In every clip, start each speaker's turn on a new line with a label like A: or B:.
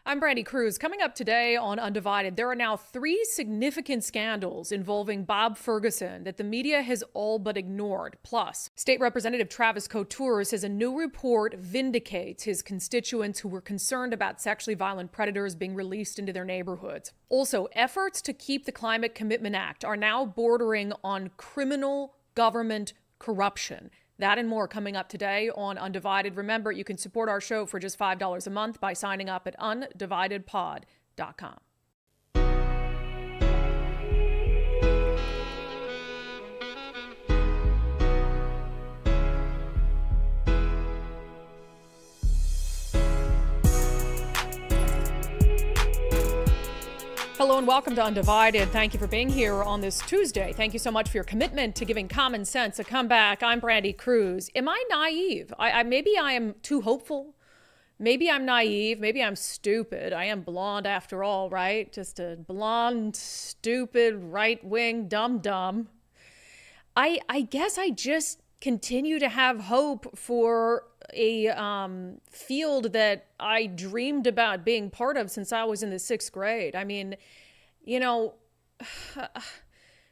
A: I'm Brandi Kruse. Coming up today on Undivided, there are now 3 significant scandals involving Bob Ferguson that the media has all but ignored. Plus, State Representative Travis Couture says a new report vindicates his constituents who were concerned about sexually violent predators being released into their neighborhoods. Also, efforts to keep the Climate Commitment Act are now bordering on criminal government corruption. That and more coming up today on Undivided. Remember, you can support our show for just $5 a month by signing up at undividedpod.com. Hello and welcome to Undivided. Thank you for being here on this Tuesday. Thank you so much for your commitment to giving common sense a comeback. I'm Brandi Kruse. Am I naive? Maybe I am too hopeful. Maybe I'm naive. Maybe I'm stupid. I am blonde after all, right? Just a blonde, stupid, right-wing dum-dum. I guess I just continue to have hope for a field that I dreamed about being part of since I was in the 6th grade. I mean, you know,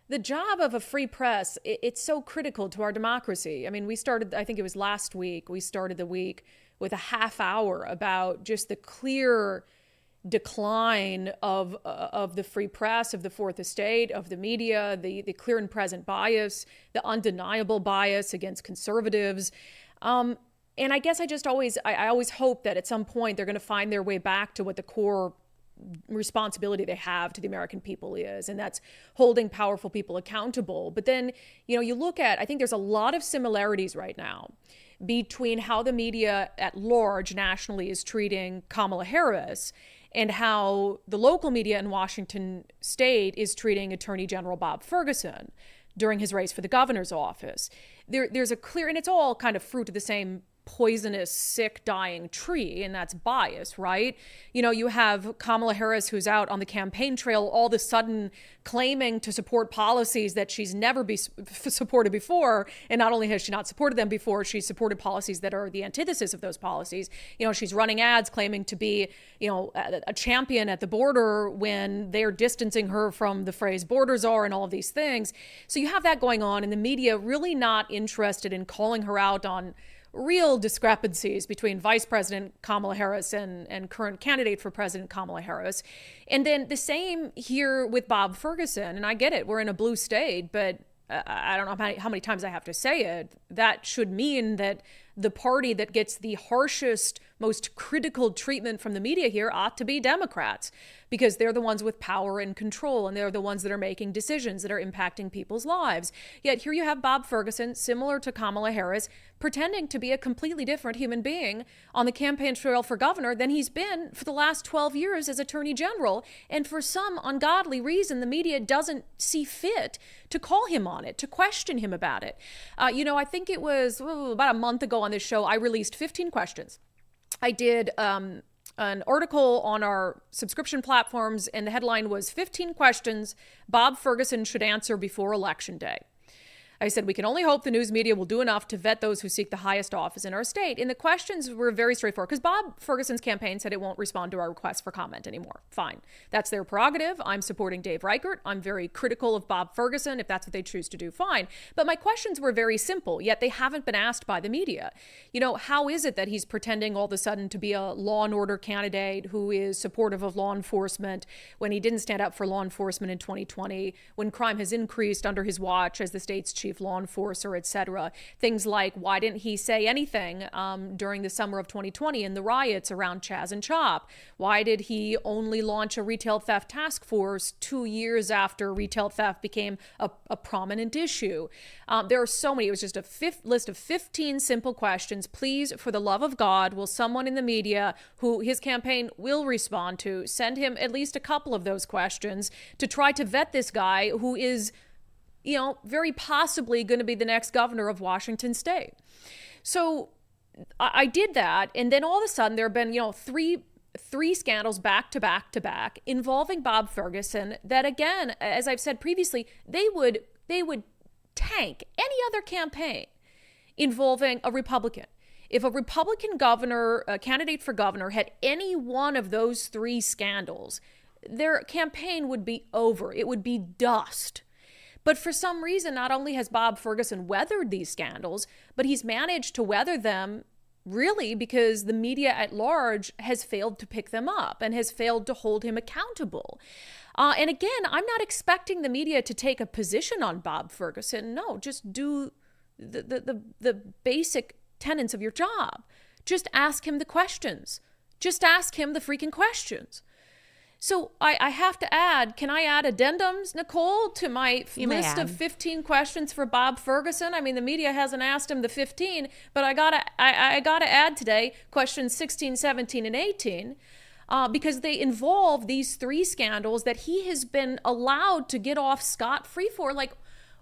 A: the job of a free press, it's so critical to our democracy. I mean, we started, I think it was last week, we started the week with a half hour about just the clear decline of the free press, of the Fourth Estate, of the media, the clear and present bias, the undeniable bias against conservatives. And I guess I always hope that at some point they're going to find their way back to what the core responsibility they have to the American people is, and that's holding powerful people accountable. But then, you look at, I think there's a lot of similarities right now between how the media at large nationally is treating Kamala Harris and how the local media in Washington state is treating Attorney General Bob Ferguson during his race for the governor's office. There's a clear, and it's all kind of fruit of the same poisonous, sick, dying tree, and that's bias, right? You have Kamala Harris, who's out on the campaign trail all of a sudden claiming to support policies that she's never supported before, and not only has she not supported them before, she's supported policies that are the antithesis of those policies. She's running ads claiming to be, a champion at the border when they're distancing her from the phrase border czar and all of these things. So you have that going on, and the media really not interested in calling her out on real discrepancies between Vice President Kamala Harris and current candidate for President Kamala Harris. And then the same here with Bob Ferguson. And I get it, we're in a blue state, but I don't know how many times I have to say it. That should mean that the party that gets the harshest, most critical treatment from the media here ought to be Democrats, because they're the ones with power and control, and they're the ones that are making decisions that are impacting people's lives. Yet here you have Bob Ferguson, similar to Kamala Harris, pretending to be a completely different human being on the campaign trail for governor than he's been for the last 12 years as Attorney General. And for some ungodly reason, the media doesn't see fit to call him on it, to question him about it. I think it was about a month ago on this show, I released 15 questions. I did an article on our subscription platforms, and the headline was 15 questions Bob Ferguson should answer before Election Day. I said, we can only hope the news media will do enough to vet those who seek the highest office in our state. And the questions were very straightforward, because Bob Ferguson's campaign said it won't respond to our request for comment anymore. Fine. That's their prerogative. I'm supporting Dave Reichert. I'm very critical of Bob Ferguson. If that's what they choose to do, fine. But my questions were very simple, yet they haven't been asked by the media. How is it that he's pretending all of a sudden to be a law and order candidate who is supportive of law enforcement when he didn't stand up for law enforcement in 2020, when crime has increased under his watch as the state's chief law enforcer, etc. Things like, why didn't he say anything during the summer of 2020 in the riots around Chaz and Chop? Why did he only launch a retail theft task force 2 years after retail theft became a prominent issue? There are so many. It was just a list of 15 simple questions. Please, for the love of God, will someone in the media who his campaign will respond to send him at least a couple of those questions to try to vet this guy who is very possibly going to be the next governor of Washington state. So I did that. And then all of a sudden there have been, three scandals back to back to back involving Bob Ferguson that, again, as I've said previously, they would tank any other campaign involving a Republican. If a Republican governor, a candidate for governor, had any one of those three scandals, their campaign would be over. It would be dust. But for some reason, not only has Bob Ferguson weathered these scandals, but he's managed to weather them really because the media at large has failed to pick them up and has failed to hold him accountable. And again, I'm not expecting the media to take a position on Bob Ferguson. No, just do the basic tenets of your job. Just ask him the questions. Just ask him the freaking questions. So I have to add, can I add addendums, Nicole, to my list of 15 questions for Bob Ferguson? I mean, the media hasn't asked him the 15, but I gotta add today questions 16, 17, and 18, because they involve these three scandals that he has been allowed to get off scot-free for. Like,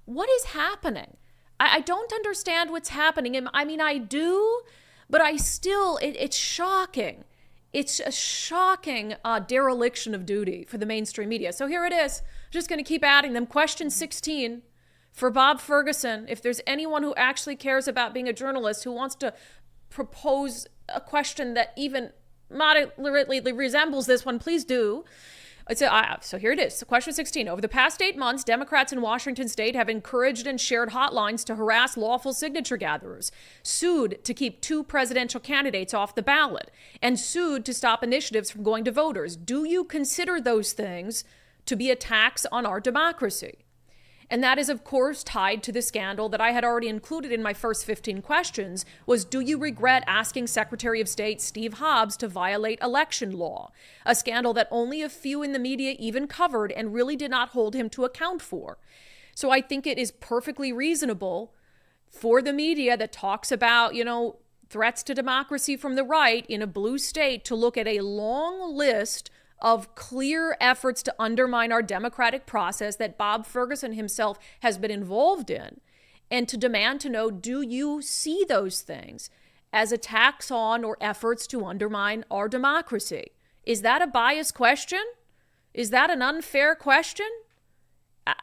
A: what is happening? I don't understand what's happening. I mean, I do, but it's shocking. It's a shocking dereliction of duty for the mainstream media. So here it is. I'm just going to keep adding them. Question 16 for Bob Ferguson. If there's anyone who actually cares about being a journalist, who wants to propose a question that even moderately resembles this one, please do. So here it is. Question 16. Over the past 8 months, Democrats in Washington state have encouraged and shared hotlines to harass lawful signature gatherers, sued to keep 2 presidential candidates off the ballot, and sued to stop initiatives from going to voters. Do you consider those things to be attacks on our democracy? And that is, of course, tied to the scandal that I had already included in my first 15 questions, was, do you regret asking Secretary of State Steve Hobbs to violate election law? A scandal that only a few in the media even covered and really did not hold him to account for. So I think it is perfectly reasonable for the media that talks about, threats to democracy from the right in a blue state to look at a long list of clear efforts to undermine our democratic process that Bob Ferguson himself has been involved in, and to demand to know, do you see those things as attacks on or efforts to undermine our democracy? Is that a biased question? Is that an unfair question?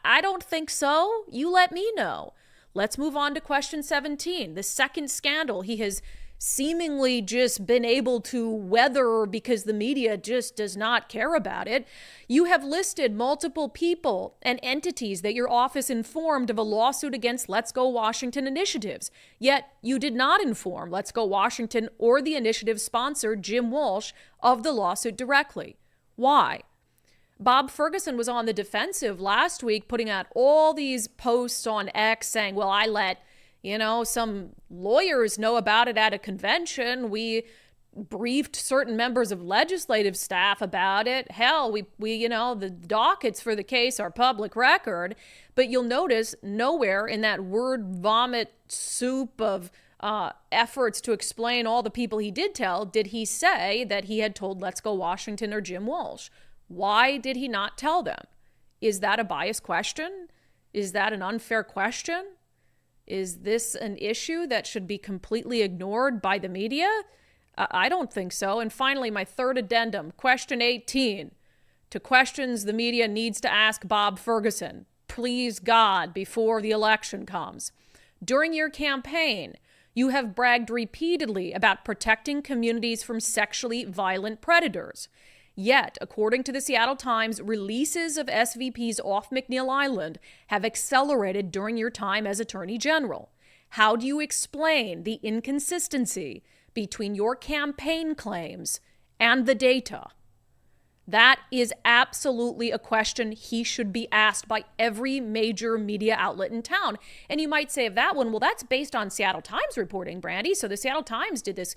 A: I don't think so. You let me know. Let's move on to question 17, the second scandal he has seemingly just been able to weather because the media just does not care about it. You have listed multiple people and entities that your office informed of a lawsuit against Let's Go Washington initiatives. Yet you did not inform Let's Go Washington or the initiative sponsor, Jim Walsh, of the lawsuit directly. Why? Bob Ferguson was on the defensive last week, putting out all these posts on X saying, well, I let some lawyers know about it at a convention. We briefed certain members of legislative staff about it. Hell, we the dockets for the case are public record. But you'll notice nowhere in that word vomit soup of efforts to explain all the people he did tell did he say that he had told Let's Go Washington or Jim Walsh. Why did he not tell them? Is that a biased question? Is that an unfair question? Is this an issue that should be completely ignored by the media? I don't think so. And finally, my third addendum, question 18, to questions the media needs to ask Bob Ferguson, please God, before the election comes. During your campaign, you have bragged repeatedly about protecting communities from sexually violent predators. Yet, according to the Seattle Times, releases of SVPs off McNeil Island have accelerated during your time as Attorney General. How do you explain the inconsistency between your campaign claims and the data? That is absolutely a question he should be asked by every major media outlet in town. And you might say of that one, well, that's based on Seattle Times reporting, Brandi. So the Seattle Times did this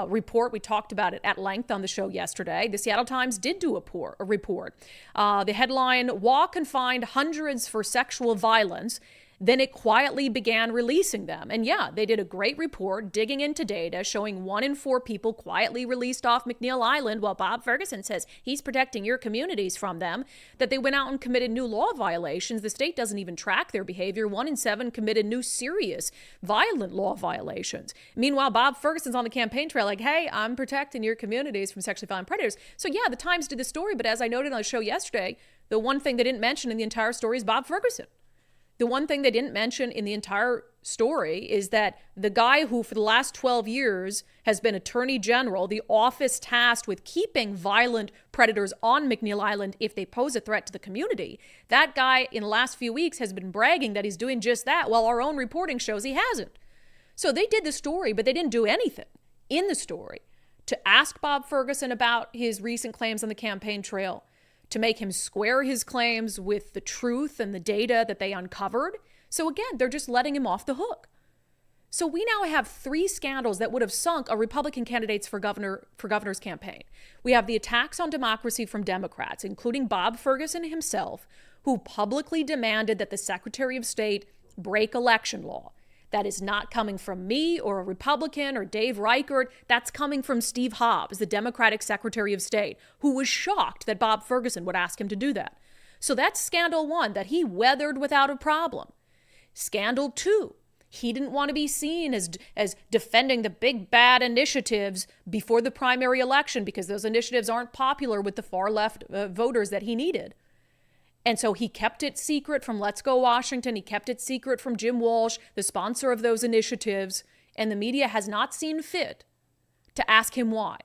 A: report. We talked about it at length on the show yesterday. The Seattle Times did do a report. The headline, Walk and Find Hundreds for Sexual Violence. Then it quietly began releasing them. And yeah, they did a great report digging into data showing 1 in 4 people quietly released off McNeil Island while Bob Ferguson says he's protecting your communities from them, that they went out and committed new law violations. The state doesn't even track their behavior. 1 in 7 committed new serious violent law violations. Meanwhile, Bob Ferguson's on the campaign trail like, hey, I'm protecting your communities from sexually violent predators. So yeah, the Times did the story, but as I noted on the show yesterday, the one thing they didn't mention in the entire story is Bob Ferguson. The one thing they didn't mention in the entire story is that the guy who for the last 12 years has been Attorney General, the office tasked with keeping violent predators on McNeil Island if they pose a threat to the community, that guy in the last few weeks has been bragging that he's doing just that, while our own reporting shows he hasn't. So they did the story, but they didn't do anything in the story to ask Bob Ferguson about his recent claims on the campaign trail, to make him square his claims with the truth and the data that they uncovered. So again, they're just letting him off the hook. So we now have 3 scandals that would have sunk a Republican candidate's for governor's campaign. We have the attacks on democracy from Democrats, including Bob Ferguson himself, who publicly demanded that the Secretary of State break election law. That is not coming from me or a Republican or Dave Reichert. That's coming from Steve Hobbs, the Democratic Secretary of State, who was shocked that Bob Ferguson would ask him to do that. So that's scandal 1, that he weathered without a problem. Scandal 2, he didn't want to be seen as defending the big bad initiatives before the primary election because those initiatives aren't popular with the far left voters that he needed. And so he kept it secret from Let's Go Washington. He kept it secret from Jim Walsh, the sponsor of those initiatives. And the media has not seen fit to ask him why.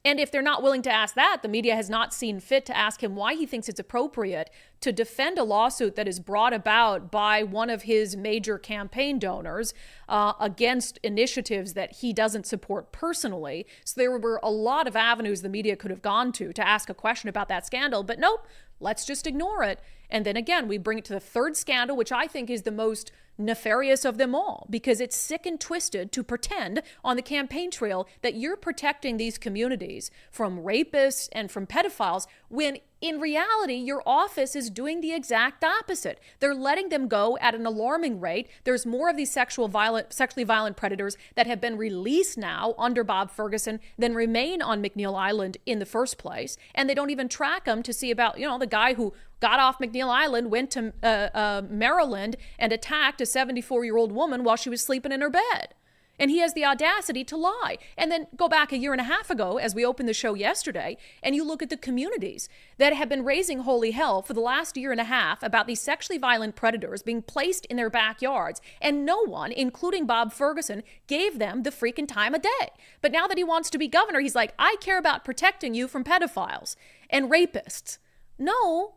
A: And if they're not willing to ask that, the media has not seen fit to ask him why he thinks it's appropriate to defend a lawsuit that is brought about by one of his major campaign donors against initiatives that he doesn't support personally. So there were a lot of avenues the media could have gone to ask a question about that scandal. But nope, let's just ignore it. And then again, we bring it to the 3rd scandal, which I think is the most nefarious of them all, because it's sick and twisted to pretend on the campaign trail that you're protecting these communities from rapists and from pedophiles when in reality, your office is doing the exact opposite. They're letting them go at an alarming rate. There's more of these sexually violent predators that have been released now under Bob Ferguson than remain on McNeil Island in the first place. And they don't even track them to see about, the guy who got off McNeil Island, went to Maryland and attacked a 74-year-old woman while she was sleeping in her bed. And he has the audacity to lie. And then go back a year and a half ago, as we opened the show yesterday, and you look at the communities that have been raising holy hell for the last year and a half about these sexually violent predators being placed in their backyards. And no one, including Bob Ferguson, gave them the freaking time of day. But now that he wants to be governor, he's like, I care about protecting you from pedophiles and rapists. No,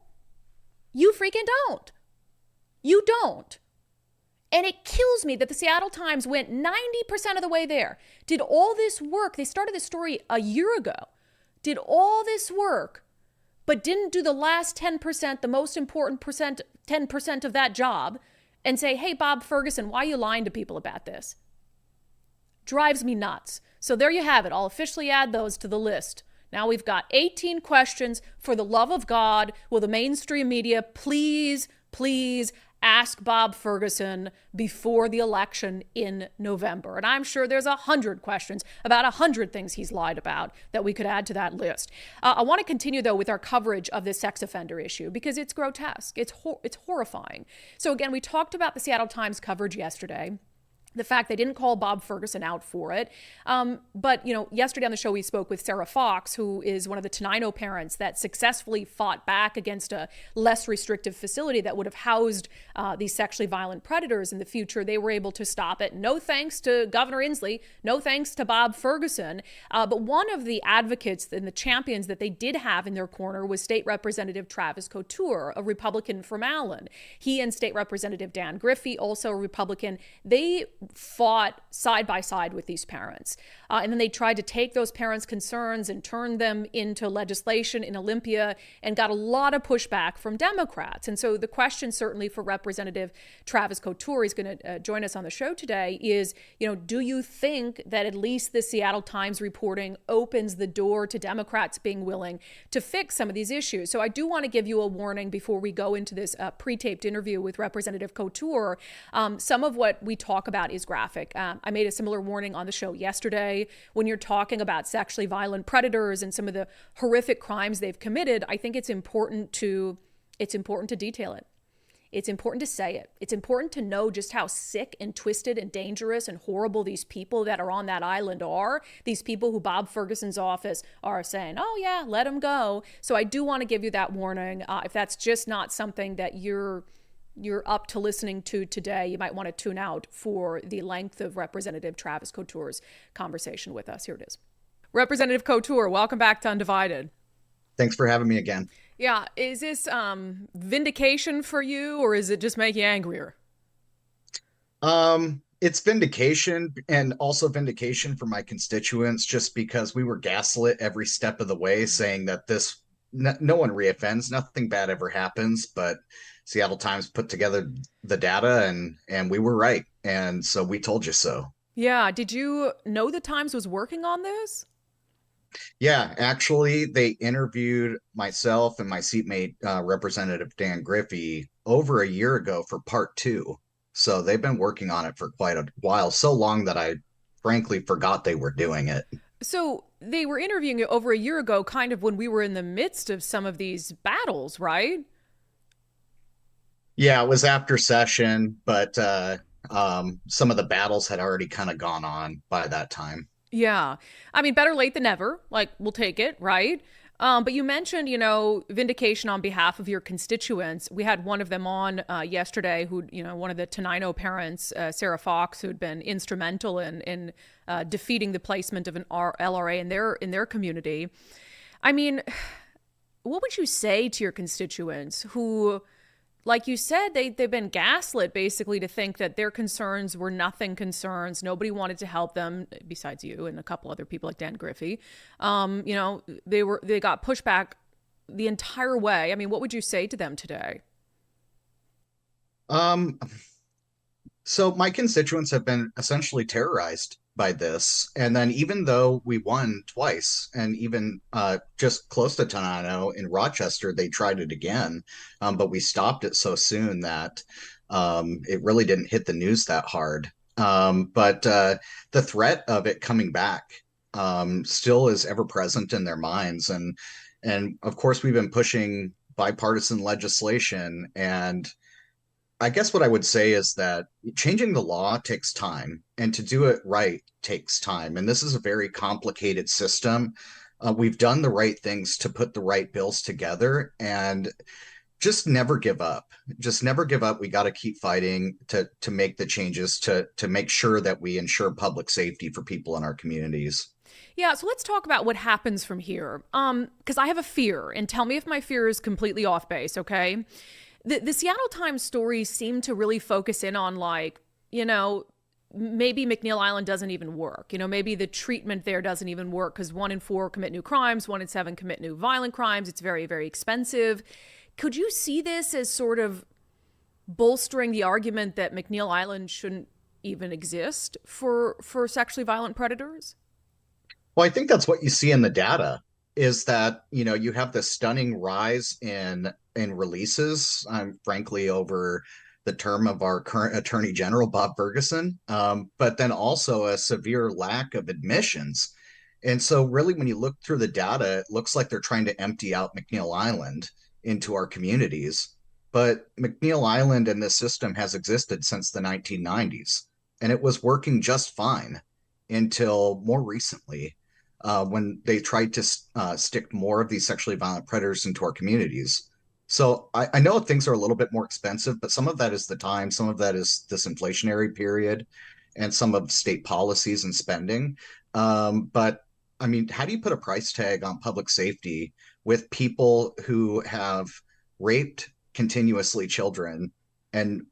A: you freaking don't. You don't. And it kills me that the Seattle Times went 90% of the way there, did all this work. They started this story a year ago, did all this work, but didn't do the last 10%, the most important 10% of that job, and say, hey, Bob Ferguson, why are you lying to people about this? Drives me nuts. So there you have it. I'll officially add those to the list. Now we've got 18 questions. For the love of God, will the mainstream media please ask Bob Ferguson before the election in November? And I'm sure there's 100 questions about 100 things he's lied about that we could add to that list. I want to continue, though, with our coverage of this sex offender issue because it's grotesque. It's horrifying. So again, we talked about the Seattle Times coverage yesterday. The fact they didn't call Bob Ferguson out for it. But, yesterday on the show, we spoke with Sarah Fox, who is one of the Tenino parents that successfully fought back against a less restrictive facility that would have housed these sexually violent predators in the future. They were able to stop it. No thanks to Governor Inslee. No thanks to Bob Ferguson. But one of the advocates and the champions that they did have in their corner was State Representative Travis Couture, a Republican from Allen. He and State Representative Dan Griffey, also a Republican, they fought side by side with these parents. And then they tried to take those parents' concerns and turn them into legislation in Olympia and got a lot of pushback from Democrats. And so the question certainly for Representative Travis Couture, he's going to join us on the show today, is, do you think that at least the Seattle Times reporting opens the door to Democrats being willing to fix some of these issues? So I do want to give you a warning before we go into this pre-taped interview with Representative Couture. Some of what we talk about is graphic. I made a similar warning on the show yesterday. When you're talking about sexually violent predators and some of the horrific crimes they've committed, I think it's important to detail it. It's important to say it. It's important to know just how sick and twisted and dangerous and horrible these people that are on that island are. These people who Bob Ferguson's office are saying, oh yeah, let them go. So I do want to give you that warning. If that's just not something that you're you're up to listening to today, you might want to tune out for the length of Representative Travis Couture's conversation with us. Here it is. Representative Couture, welcome back to Undivided.
B: Thanks for having me again.
A: Yeah, is this vindication for you, or is it just make you angrier?
B: It's vindication and also vindication for my constituents, just because we were gaslit every step of the way, saying that no one reoffends, nothing bad ever happens. But Seattle Times put together the data, and we were right, and so we told you so.
A: Yeah, did you know the Times was working on this?
B: Yeah, actually, they interviewed myself and my seatmate, Representative Dan Griffey, over a year ago for part two. So they've been working on it for quite a while, so long that I frankly forgot they were doing it.
A: So they were interviewing you over a year ago, kind of when we were in the midst of some of these battles, right?
B: Yeah, it was after session, but some of the battles had already kind of gone on by that time.
A: Yeah. I mean, better late than never. Like, we'll take it, right? But you mentioned, vindication on behalf of your constituents. We had one of them on yesterday who, one of the Tenino parents, Sarah Fox, who'd been instrumental in defeating the placement of an LRA in their community. I mean, what would you say to your constituents who, like you said, they've been gaslit basically to think that their concerns were nothing concerns. Nobody wanted to help them besides you and a couple other people like Dan Griffey. They got pushback the entire way. I mean, what would you say to them today?
B: Um, So my constituents have been essentially terrorized by this. And then even though we won twice, and even just close to Tenino in Rochester, they tried it again, but we stopped it so soon that it really didn't hit the news that hard. But the threat of it coming back still is ever present in their minds. And of course, we've been pushing bipartisan legislation, and I guess what I would say is that changing the law takes time, and to do it right takes time. And this is a very complicated system. We've done the right things to put the right bills together, and just never give up. Just never give up. We got to keep fighting to make the changes to make sure that we ensure public safety for people in our communities.
A: Yeah, so let's talk about what happens from here. Because I have a fear, and tell me if my fear is completely off base, okay? The Seattle Times stories seem to really focus in on, like, maybe McNeil Island doesn't even work. Maybe the treatment there doesn't even work because 1 in 4 commit new crimes, 1 in 7 commit new violent crimes. It's very, very expensive. Could you see this as sort of bolstering the argument that McNeil Island shouldn't even exist for sexually violent predators?
B: Well, I think that's what you see in the data, is that, you have this stunning rise in releases, frankly, over the term of our current Attorney General, Bob Ferguson, but then also a severe lack of admissions. And so really, when you look through the data, it looks like they're trying to empty out McNeil Island into our communities. But McNeil Island and this system has existed since the 1990s, and it was working just fine until more recently, when they tried to stick more of these sexually violent predators into our communities. So I know things are a little bit more expensive, but some of that is the time, some of that is this inflationary period, and some of state policies and spending. But I mean, how do you put a price tag on public safety with people who have raped continuously children? And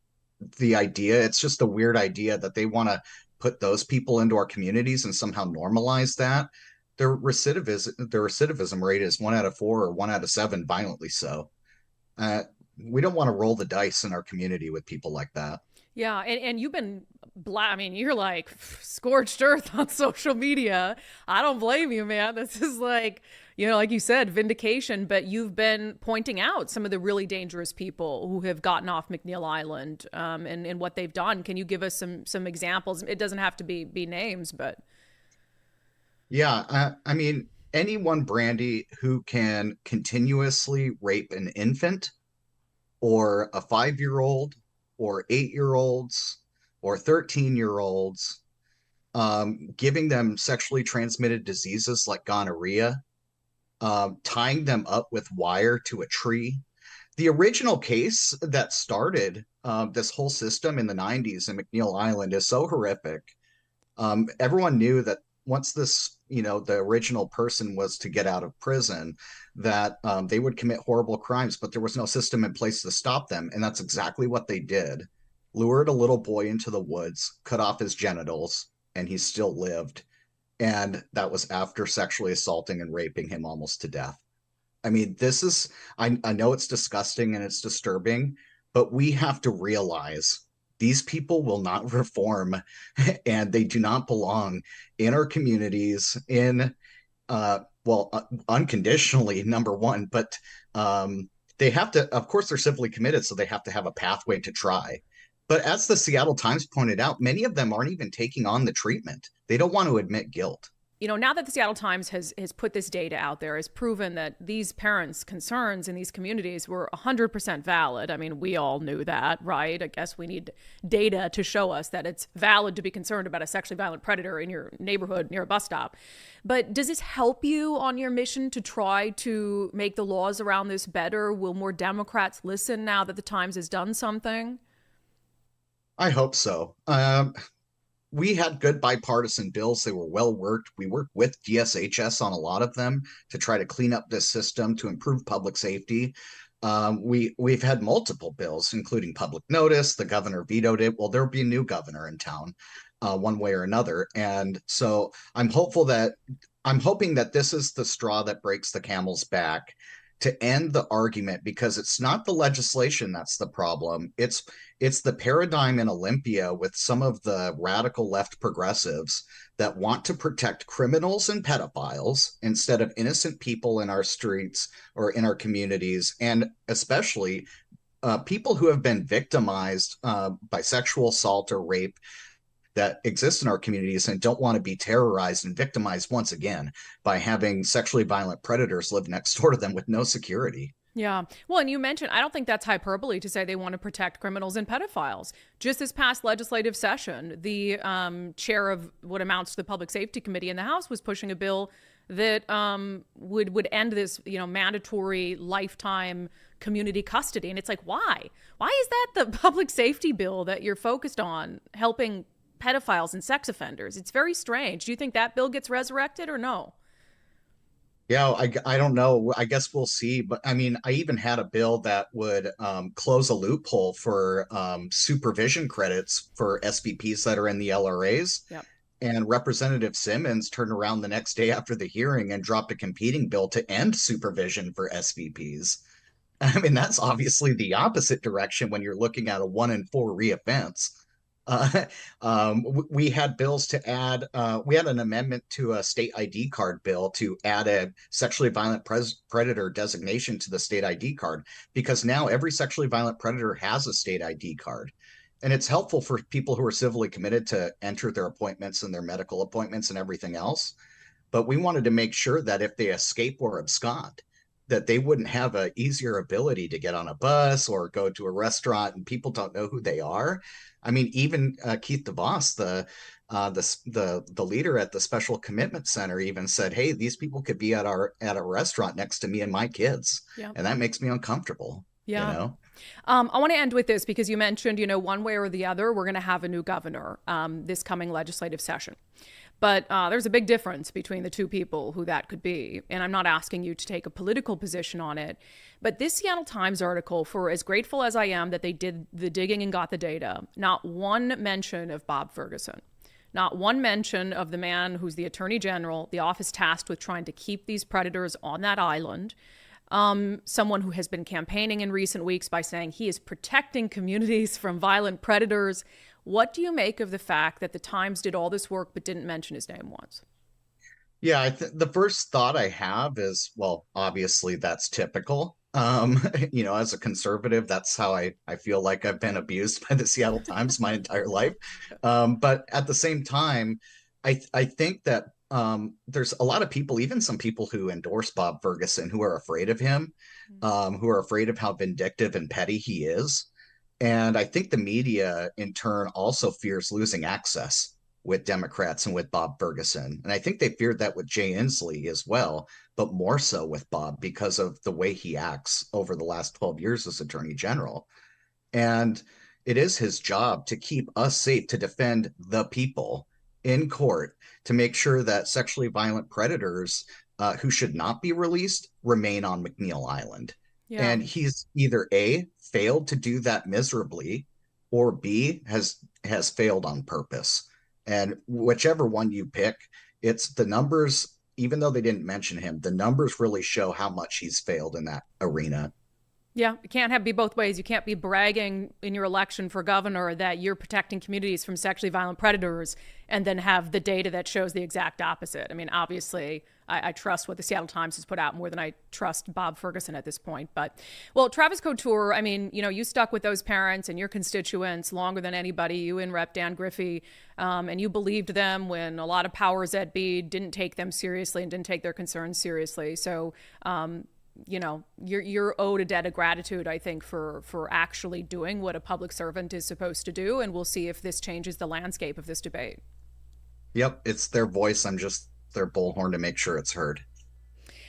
B: it's just a weird idea that they want to put those people into our communities and somehow normalize that. Their recidivism rate is 1 out of 4 or 1 out of 7, violently so. Uh, we don't want to roll the dice in our community with people like that.
A: Yeah, and you've been I mean, you're like scorched earth on social media. I don't blame you, man. This is like, like you said, vindication, but you've been pointing out some of the really dangerous people who have gotten off McNeil Island, and what they've done. Can you give us some examples? It doesn't have to be names, but
B: Yeah, I mean, anyone, Brandi, who can continuously rape an infant or a 5-year-old or 8-year-olds or 13-year-olds, giving them sexually transmitted diseases like gonorrhea, tying them up with wire to a tree. the original case that started this whole system in the 90s in McNeil Island is so horrific. Everyone knew that once this, the original person was to get out of prison, that they would commit horrible crimes, but there was no system in place to stop them. And that's exactly what they did. Lured a little boy into the woods, cut off his genitals, and he still lived. And that was after sexually assaulting and raping him almost to death. I mean, I know it's disgusting and it's disturbing, but we have to realize these people will not reform and they do not belong in our communities unconditionally, number one, but they have to, of course, they're civilly committed, so they have to have a pathway to try. But as the Seattle Times pointed out, many of them aren't even taking on the treatment. They don't want to admit guilt.
A: Now that the Seattle Times has put this data out there, has proven that these parents' concerns in these communities were 100% valid. I mean, we all knew that, right? I guess we need data to show us that it's valid to be concerned about a sexually violent predator in your neighborhood near a bus stop. But does this help you on your mission to try to make the laws around this better? Will more Democrats listen now that the Times has done something?
B: I hope so. We had good bipartisan bills. They were well worked. We worked with DSHS on a lot of them to try to clean up this system to improve public safety. We've had multiple bills, including public notice. The governor vetoed it. Well, there'll be a new governor in town, one way or another. And so I'm hoping that this is the straw that breaks the camel's back to end the argument, because it's not the legislation that's the problem. It's the paradigm in Olympia with some of the radical left progressives that want to protect criminals and pedophiles instead of innocent people in our streets or in our communities, and especially people who have been victimized by sexual assault or rape that exist in our communities and don't want to be terrorized and victimized once again by having sexually violent predators live next door to them with no security.
A: Yeah. Well, and you mentioned, I don't think that's hyperbole to say they want to protect criminals and pedophiles. Just this past legislative session, the chair of what amounts to the Public Safety Committee in the House was pushing a bill that would end this, mandatory lifetime community custody. And it's like, why? Why is that the public safety bill that you're focused on helping pedophiles and sex offenders? It's very strange. Do you think that bill gets resurrected or no?
B: Yeah, I don't know. I guess we'll see. But I mean, I even had a bill that would close a loophole for supervision credits for SVPs that are in the LRAs.
A: Yep.
B: And Representative Simmons turned around the next day after the hearing and dropped a competing bill to end supervision for SVPs. I mean, that's obviously the opposite direction when you're looking at a 1 in 4 reoffense. We had bills to add, we had an amendment to a state ID card bill to add a sexually violent predator designation to the state ID card, because now every sexually violent predator has a state ID card. And it's helpful for people who are civilly committed to enter their appointments and their medical appointments and everything else. But we wanted to make sure that if they escape or abscond, that they wouldn't have an easier ability to get on a bus or go to a restaurant and people don't know who they are. I mean, even Keith DeVos, the leader at the Special Commitment Center, even said, "Hey, these people could be at a restaurant next to me and my kids,
A: Yeah.
B: and that makes me uncomfortable."
A: Yeah. I want to end with this because you mentioned, one way or the other, we're going to have a new governor this coming legislative session. But there's a big difference between the two people who that could be. And I'm not asking you to take a political position on it. But this Seattle Times article, for as grateful as I am that they did the digging and got the data, not one mention of Bob Ferguson. Not one mention of the man who's the attorney general, the office tasked with trying to keep these predators on that island. Someone who has been campaigning in recent weeks by saying he is protecting communities from violent predators. What do you make of the fact that the Times did all this work but didn't mention his name once?
B: Yeah, the first thought I have is, well, obviously that's typical. As a conservative, that's how I feel like I've been abused by the Seattle Times my entire life. But at the same time, I think that there's a lot of people, even some people who endorse Bob Ferguson, who are afraid of him, who are afraid of how vindictive and petty he is. And I think the media, in turn, also fears losing access with Democrats and with Bob Ferguson. And I think they feared that with Jay Inslee as well, but more so with Bob because of the way he acts over the last 12 years as Attorney General. And it is his job to keep us safe, to defend the people in court, to make sure that sexually violent predators who should not be released remain on McNeil Island.
A: Yeah.
B: And he's either A, failed to do that miserably, or B, has failed on purpose. And whichever one you pick, it's the numbers, even though they didn't mention him, the numbers really show how much he's failed in that arena.
A: Yeah, it can't be both ways. You can't be bragging in your election for governor that you're protecting communities from sexually violent predators and then have the data that shows the exact opposite. I mean, obviously, I trust what the Seattle Times has put out more than I trust Bob Ferguson at this point. But, well, Travis Couture, I mean, you know, you stuck with those parents and your constituents longer than anybody, you and Rep. Dan Griffey, and you believed them when a lot of powers that be didn't take them seriously and didn't take their concerns seriously. So, you know, you're owed a debt of gratitude, I think, for actually doing what a public servant is supposed to do. And we'll see if this changes the landscape of this debate.
B: Yep, it's their voice. I'm just their bullhorn to make sure it's heard.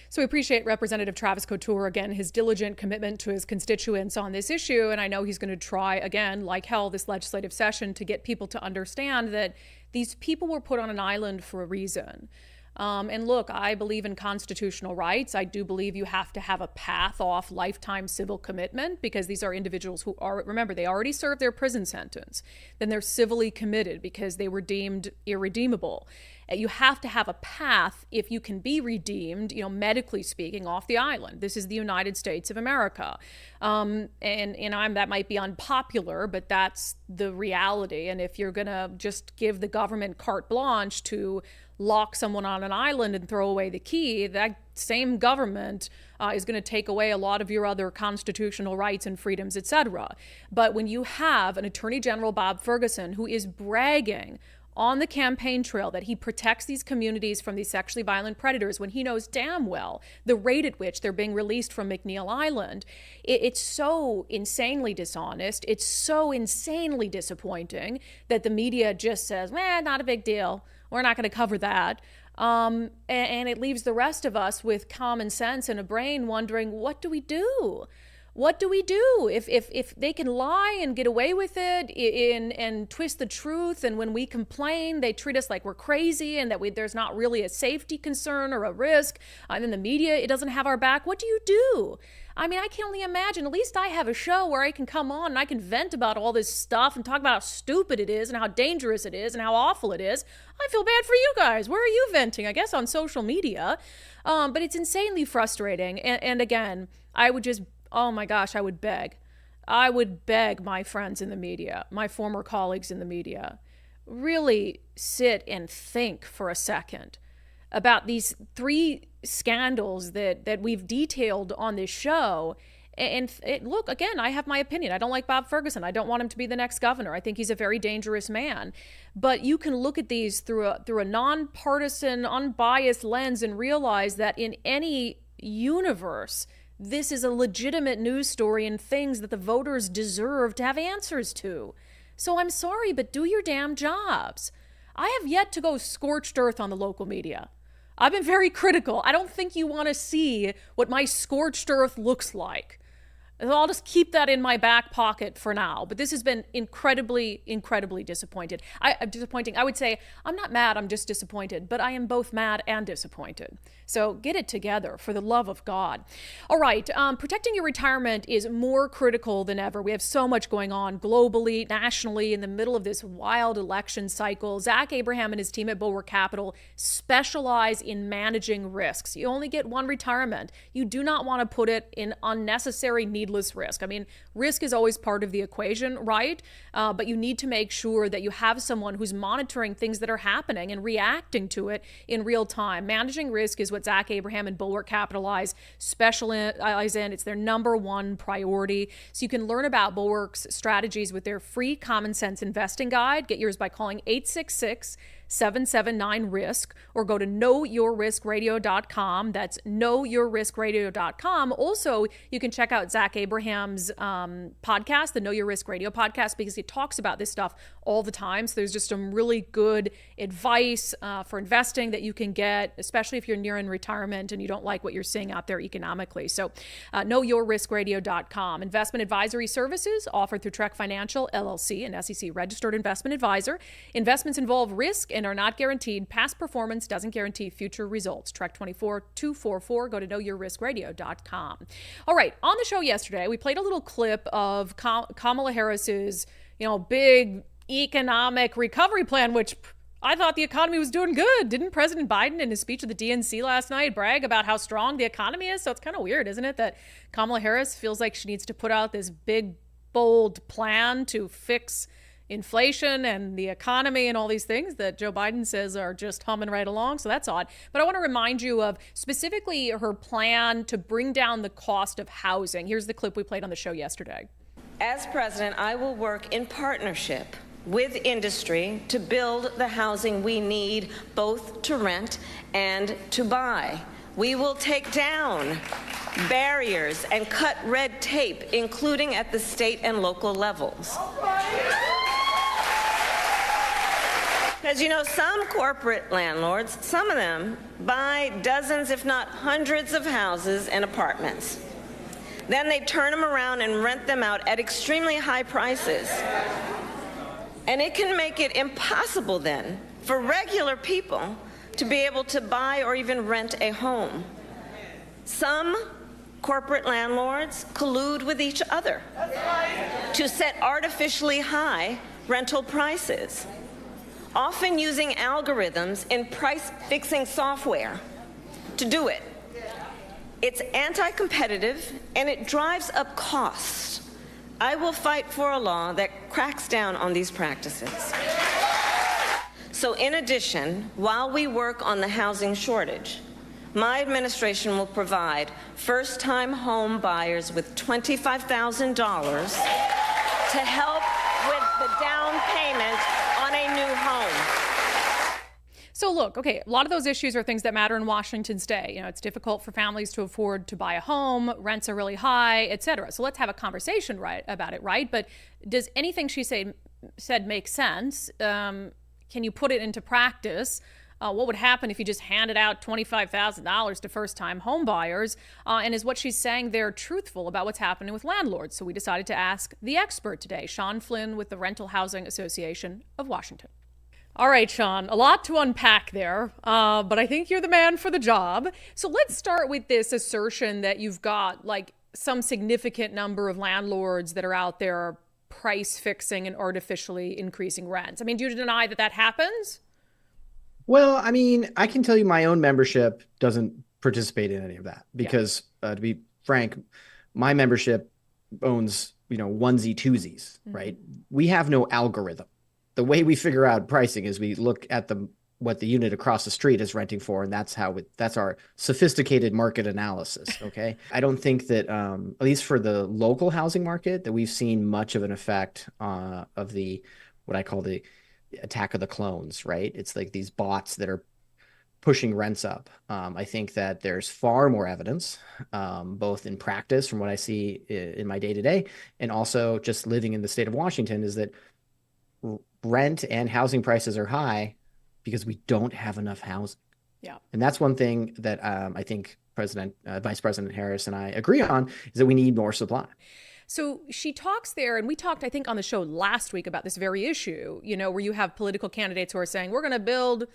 A: So we appreciate Representative Travis Couture, again, his diligent commitment to his constituents on this issue. And I know he's going to try, again, like hell, this legislative session to get people to understand that these people were put on an island for a reason. And look, I believe in constitutional rights. I do believe you have to have a path off lifetime civil commitment because these are individuals who are, remember, they already served their prison sentence. Then they're civilly committed because they were deemed irredeemable. You have to have a path if you can be redeemed, you know, medically speaking, off the island. This is the United States of America. And that might be unpopular, but that's the reality. And if you're going to just give the government carte blanche to lock someone on an island and throw away the key, that same government is going to take away a lot of your other constitutional rights and freedoms, etc. But when you have an Attorney General, Bob Ferguson, who is bragging on the campaign trail that he protects these communities from these sexually violent predators when he knows damn well the rate at which they're being released from McNeil Island, it's so insanely dishonest. It's so insanely disappointing that the media just says, not a big deal. We're not going to cover that. And it leaves the rest of us with common sense and a brain wondering, what do we do? What do we do if they can lie and get away with it and twist the truth? And when we complain, they treat us like we're crazy and that there's not really a safety concern or a risk. And then the media, it doesn't have our back. What do you do? I mean, I can only imagine. At least I have a show where I can come on and I can vent about all this stuff and talk about how stupid it is and how dangerous it is and how awful it is. I feel bad for you guys. Where are you venting? I guess on social media. But it's insanely frustrating. And again, I would just... oh my gosh, I would beg my friends in the media, my former colleagues in the media, really sit and think for a second about these three scandals that we've detailed on this show. And look, again, I have my opinion. I don't like Bob Ferguson. I don't want him to be the next governor. I think he's a very dangerous man. But you can look at these through a nonpartisan, unbiased lens and realize that in any universe, this is a legitimate news story and things that the voters deserve to have answers to. So I'm sorry, but do your damn jobs. I have yet to go scorched earth on the local media. I've been very critical. I don't think you want to see what my scorched earth looks like. I'll just keep that in my back pocket for now. But this has been incredibly, incredibly disappointing. I would say I'm not mad, I'm just disappointed. But I am both mad and disappointed. So get it together, for the love of God. All right, protecting your retirement is more critical than ever. We have so much going on globally, nationally, in the middle of this wild election cycle. Zach Abraham and his team at Bulwark Capital specialize in managing risks. You only get one retirement. You do not want to put it in unnecessary, needless risk. I mean, risk is always part of the equation, right? But you need to make sure that you have someone who's monitoring things that are happening and reacting to it in real time. Managing risk is what Zach Abraham and Bulwark specialize in. It's their number one priority. So you can learn about Bulwark's strategies with their free common sense investing guide. Get yours by calling 866 888-779-RISK, or go to knowyourriskradio.com. That's knowyourriskradio.com. Also, you can check out Zach Abraham's podcast, the Know Your Risk Radio podcast, because he talks about this stuff all the time. So there's just some really good advice for investing that you can get, especially if you're nearing retirement and you don't like what you're seeing out there economically. So knowyourriskradio.com. Investment advisory services offered through Trek Financial, LLC, an SEC registered investment advisor. Investments involve risk and are not guaranteed. Past performance doesn't guarantee future results. Trek 24244. Go to knowyourriskradio.com. All right. On the show yesterday, we played a little clip of Kamala Harris's, big economic recovery plan, which I thought the economy was doing good. Didn't President Biden in his speech at the DNC last night brag about how strong the economy is? So it's kind of weird, isn't it, that Kamala Harris feels like she needs to put out this big, bold plan to fix inflation and the economy and all these things that Joe Biden says are just humming right along. So that's odd. But I want to remind you of specifically her plan to bring down the cost of housing. Here's the clip we played on the show yesterday.
C: As president, I will work in partnership with industry to build the housing we need, both to rent and to buy. We will take down barriers and cut red tape, including at the state and local levels. As you know, some corporate landlords, some of them, buy dozens, if not hundreds of houses and apartments. Then they turn them around and rent them out at extremely high prices. And it can make it impossible then for regular people to be able to buy or even rent a home. Some corporate landlords collude with each other to set artificially high rental prices, often using algorithms in price-fixing software to do it. It's anti-competitive and it drives up costs. I will fight for a law that cracks down on these practices. So in addition, while we work on the housing shortage, my administration will provide first-time home buyers with $25,000 to help with the down payment on a new home.
A: So look, okay, a lot of those issues are things that matter in Washington state. It's difficult for families to afford to buy a home, rents are really high, et cetera. So let's have a conversation about it, right? But does anything she said make sense? Can you put it into practice? What would happen if you just handed out $25,000 to first-time home buyers? And is what she's saying there truthful about what's happening with landlords? So we decided to ask the expert today, Sean Flynn with the Rental Housing Association of Washington. All right, Sean, a lot to unpack there, but I think you're the man for the job. So let's start with this assertion that you've got like some significant number of landlords that are out there price fixing and artificially increasing rents. I mean, do you deny that that happens?
D: Well, I mean, I can tell you my own membership doesn't participate in any of that because, to be frank, my membership owns, onesie twosies, right? We have no algorithm. The way we figure out pricing is we look at what the unit across the street is renting for, and that's our sophisticated market analysis. Okay, I don't think that at least for the local housing market that we've seen much of an effect of what I call the attack of the clones. Right, it's like these bots that are pushing rents up. I think that there's far more evidence, both in practice from what I see in my day to day, and also just living in the state of Washington, is that rent and housing prices are high because we don't have enough housing.
A: Yeah.
D: And that's one thing that I think Vice President Harris and I agree on, is that we need more supply.
A: So she talks there, and we talked, I think, on the show last week about this very issue, where you have political candidates who are saying, we're going to build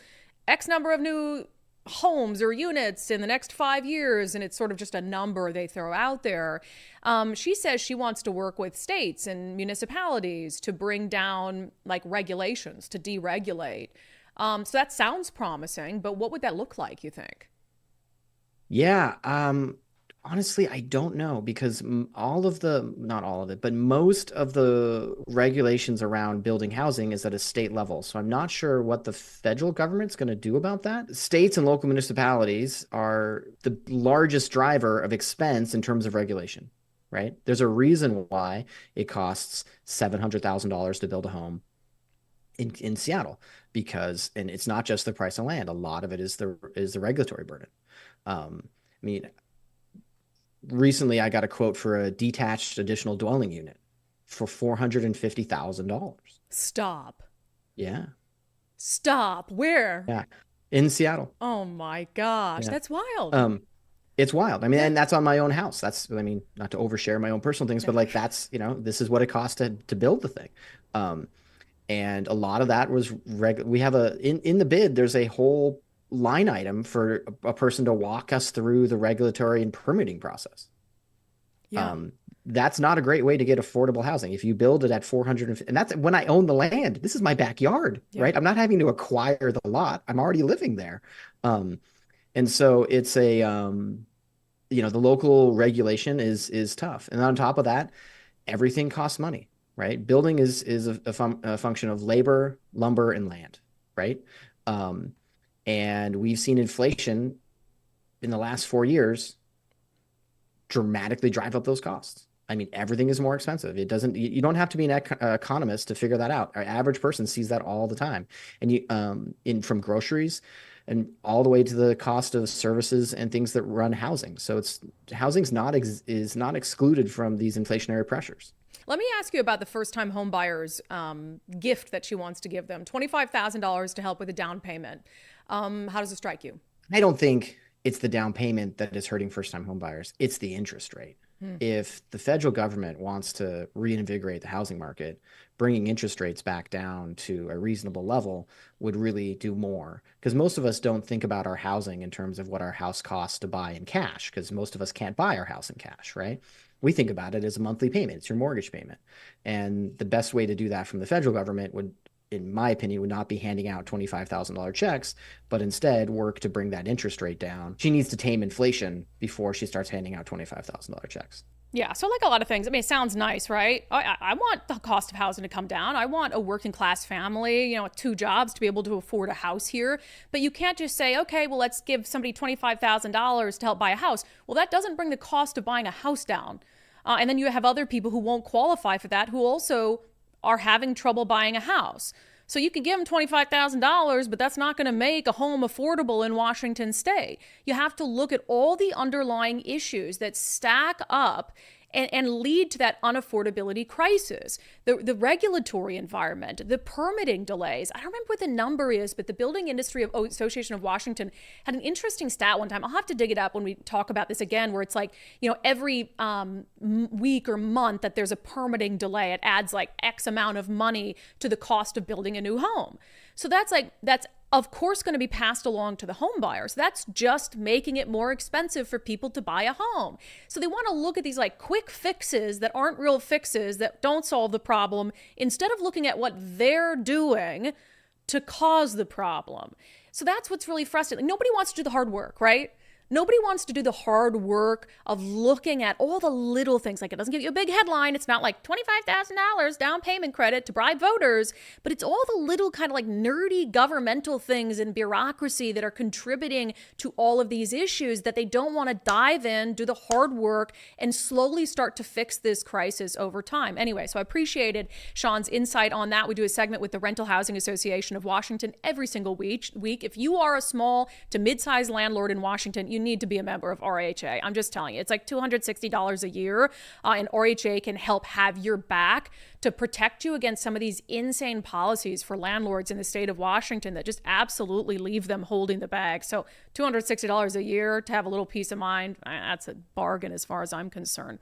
A: X number of new homes or units in the next 5 years, and it's sort of just a number they throw out there. She says she wants to work with states and municipalities to bring down like regulations, to deregulate. So that sounds promising, but what would that look like, you think?
D: Yeah, honestly, I don't know, because not all of it, but most of the regulations around building housing is at a state level. So I'm not sure what the federal government's going to do about that. States and local municipalities are the largest driver of expense in terms of regulation, right? There's a reason why it costs $700,000 to build a home in Seattle, because, and it's not just the price of land. A lot of it is the regulatory burden. I mean, recently I got a quote for a detached additional dwelling unit for $450,000.
A: Stop.
D: Yeah.
A: Stop. Where?
D: Yeah. In Seattle.
A: Oh my gosh.
D: Yeah.
A: That's wild.
D: It's wild. I mean, and that's on my own house. That's, I mean, not to overshare my own personal things, but like that's, this is what it costs to build the thing. And a lot of that was we have in the bid, there's a whole line item for a person to walk us through the regulatory and permitting process.
A: Yeah.
D: That's not a great way to get affordable housing. If you build it at 400, and that's when I own the land, this is my backyard, right? I'm not having to acquire the lot. I'm already living there. And so it's the local regulation is tough. And on top of that, everything costs money, right? Building is a function of labor, lumber, and land, right? And we've seen inflation in the last 4 years dramatically drive up those costs. I mean, everything is more expensive. You don't have to be an economist to figure that out. Our average person sees that all the time. And from groceries and all the way to the cost of services and things that run housing. So housing's is not excluded from these inflationary pressures.
A: Let me ask you about the first-time home buyers gift that she wants to give them, $25,000 to help with a down payment. How does it strike you?
D: I don't think it's the down payment that is hurting first-time home buyers. It's the interest rate. If the federal government wants to reinvigorate the housing market, bringing interest rates back down to a reasonable level would really do more. Because most of us don't think about our housing in terms of what our house costs to buy in cash, because most of us can't buy our house in cash, right? We think about it as a monthly payment. It's your mortgage payment. And the best way to do that from the federal government would, in my opinion, would not be handing out $25,000 checks, but instead work to bring that interest rate down. She needs to tame inflation before she starts handing out $25,000 checks.
A: Yeah, so like a lot of things, I mean, it sounds nice, right? I want the cost of housing to come down. I want a working class family, with 2 jobs to be able to afford a house here. But you can't just say, okay, well, let's give somebody $25,000 to help buy a house. Well, that doesn't bring the cost of buying a house down. And then you have other people who won't qualify for that who also are having trouble buying a house. So you can give them $25,000, but that's not going to make a home affordable in Washington state. You have to look at all the underlying issues that stack up and lead to that unaffordability crisis. The regulatory environment, the permitting delays. I don't remember what the number is, but the Building Industry Association of Washington had an interesting stat one time. I'll have to dig it up when we talk about this again, where it's like, every week or month that there's a permitting delay, it adds like X amount of money to the cost of building a new home. So that's of course going to be passed along to the home buyers. That's just making it more expensive for people to buy a home. So they want to look at these like quick fixes that aren't real fixes, that don't solve the problem, instead of looking at what they're doing to cause the problem. So that's what's really frustrating. Nobody wants to do the hard work, right? Nobody wants to do the hard work of looking at all the little things. Like, it doesn't give you a big headline. It's not like $25,000 down payment credit to bribe voters, but it's all the little kind of like nerdy governmental things and bureaucracy that are contributing to all of these issues that they don't want to dive in, do the hard work, and slowly start to fix this crisis over time. Anyway, so I appreciated Sean's insight on that. We do a segment with the Rental Housing Association of Washington every single week. If you are a small to mid-sized landlord in Washington, you need to be a member of RHA. I'm just telling you, it's like $260 a year, and RHA can help have your back to protect you against some of these insane policies for landlords in the state of Washington that just absolutely leave them holding the bag. So $260 a year to have a little peace of mind, that's a bargain as far as I'm concerned.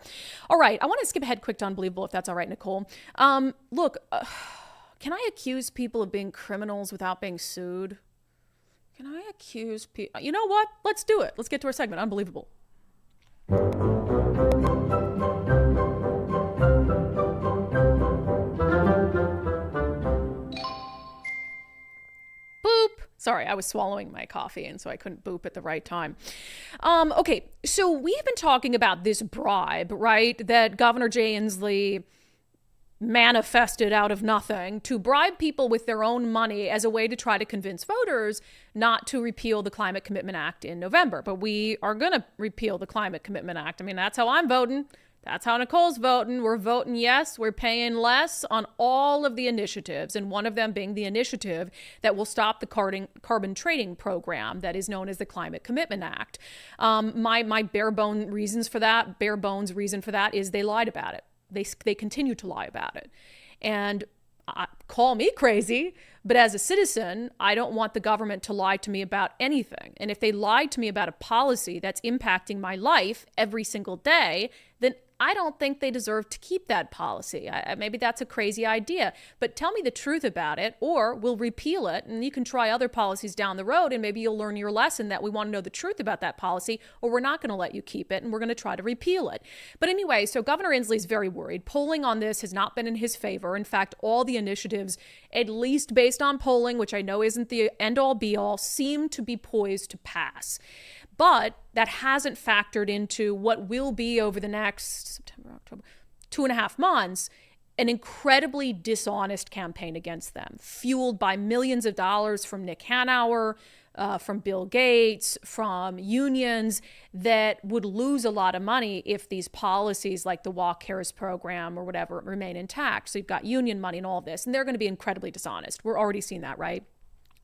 A: All right, I want to skip ahead quick to Unbelievable, if that's all right, Nicole. Look, can I accuse people of being criminals without being sued? Can I accuse people? You know what? Let's do it. Let's get to our segment. Unbelievable. Boop. Sorry, I was swallowing my coffee, and so I couldn't boop at the right time. Okay, so we've been talking about this bribe, right, that Governor Jay Inslee manifested out of nothing to bribe people with their own money as a way to try to convince voters not to repeal the Climate Commitment Act in November. But we are going to repeal the Climate Commitment Act. I mean, that's how I'm voting. That's how Nicole's voting. We're voting yes. We're paying less on all of the initiatives, and one of them being the initiative that will stop the carbon trading program that is known as the Climate Commitment Act. My bare bones reason for that is they lied about it. They continue to lie about it. And call me crazy, but as a citizen, I don't want the government to lie to me about anything. And if they lied to me about a policy that's impacting my life every single day, then I don't think they deserve to keep that policy. Maybe that's a crazy idea, but tell me the truth about it, or we'll repeal it, and you can try other policies down the road, and maybe you'll learn your lesson that we want to know the truth about that policy, or we're not going to let you keep it, and we're going to try to repeal it. But anyway, so Governor Inslee's very worried. Polling on this has not been in his favor. In fact, all the initiatives, at least based on polling, which I know isn't the end-all be-all, seem to be poised to pass. But that hasn't factored into what will be over the next September, October, 2.5 months, an incredibly dishonest campaign against them, fueled by millions of dollars from Nick Hanauer, from Bill Gates, from unions that would lose a lot of money if these policies like the Walk Cares program or whatever remain intact. So you've got union money and all of this, and they're going to be incredibly dishonest. We're already seeing that, right?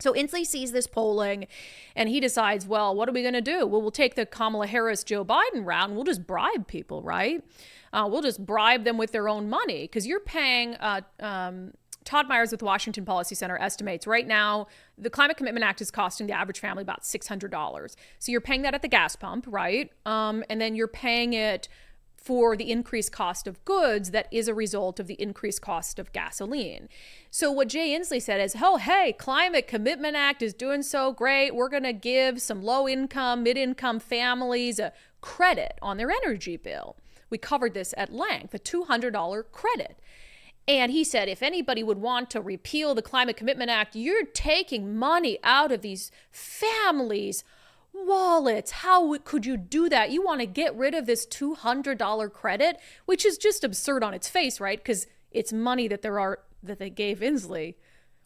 A: So Inslee sees this polling and he decides, well, what are we going to do? Well, we'll take the Kamala Harris, Joe Biden route and we'll just bribe people, right? We'll just bribe them with their own money because you're paying, Todd Myers with the Washington Policy Center estimates right now, the Climate Commitment Act is costing the average family about $600. So you're paying that at the gas pump, right? And then you're paying it for the increased cost of goods that is a result of the increased cost of gasoline. So what Jay Inslee said is, oh, hey, Climate Commitment Act is doing so great. We're going to give some low-income, mid-income families a credit on their energy bill. We covered this at length, a $200 credit. And he said, if anybody would want to repeal the Climate Commitment Act, you're taking money out of these families' wallets. How could you do that? You want to get rid of this $200 credit, which is just absurd on its face, right? Because it's money that they gave Inslee,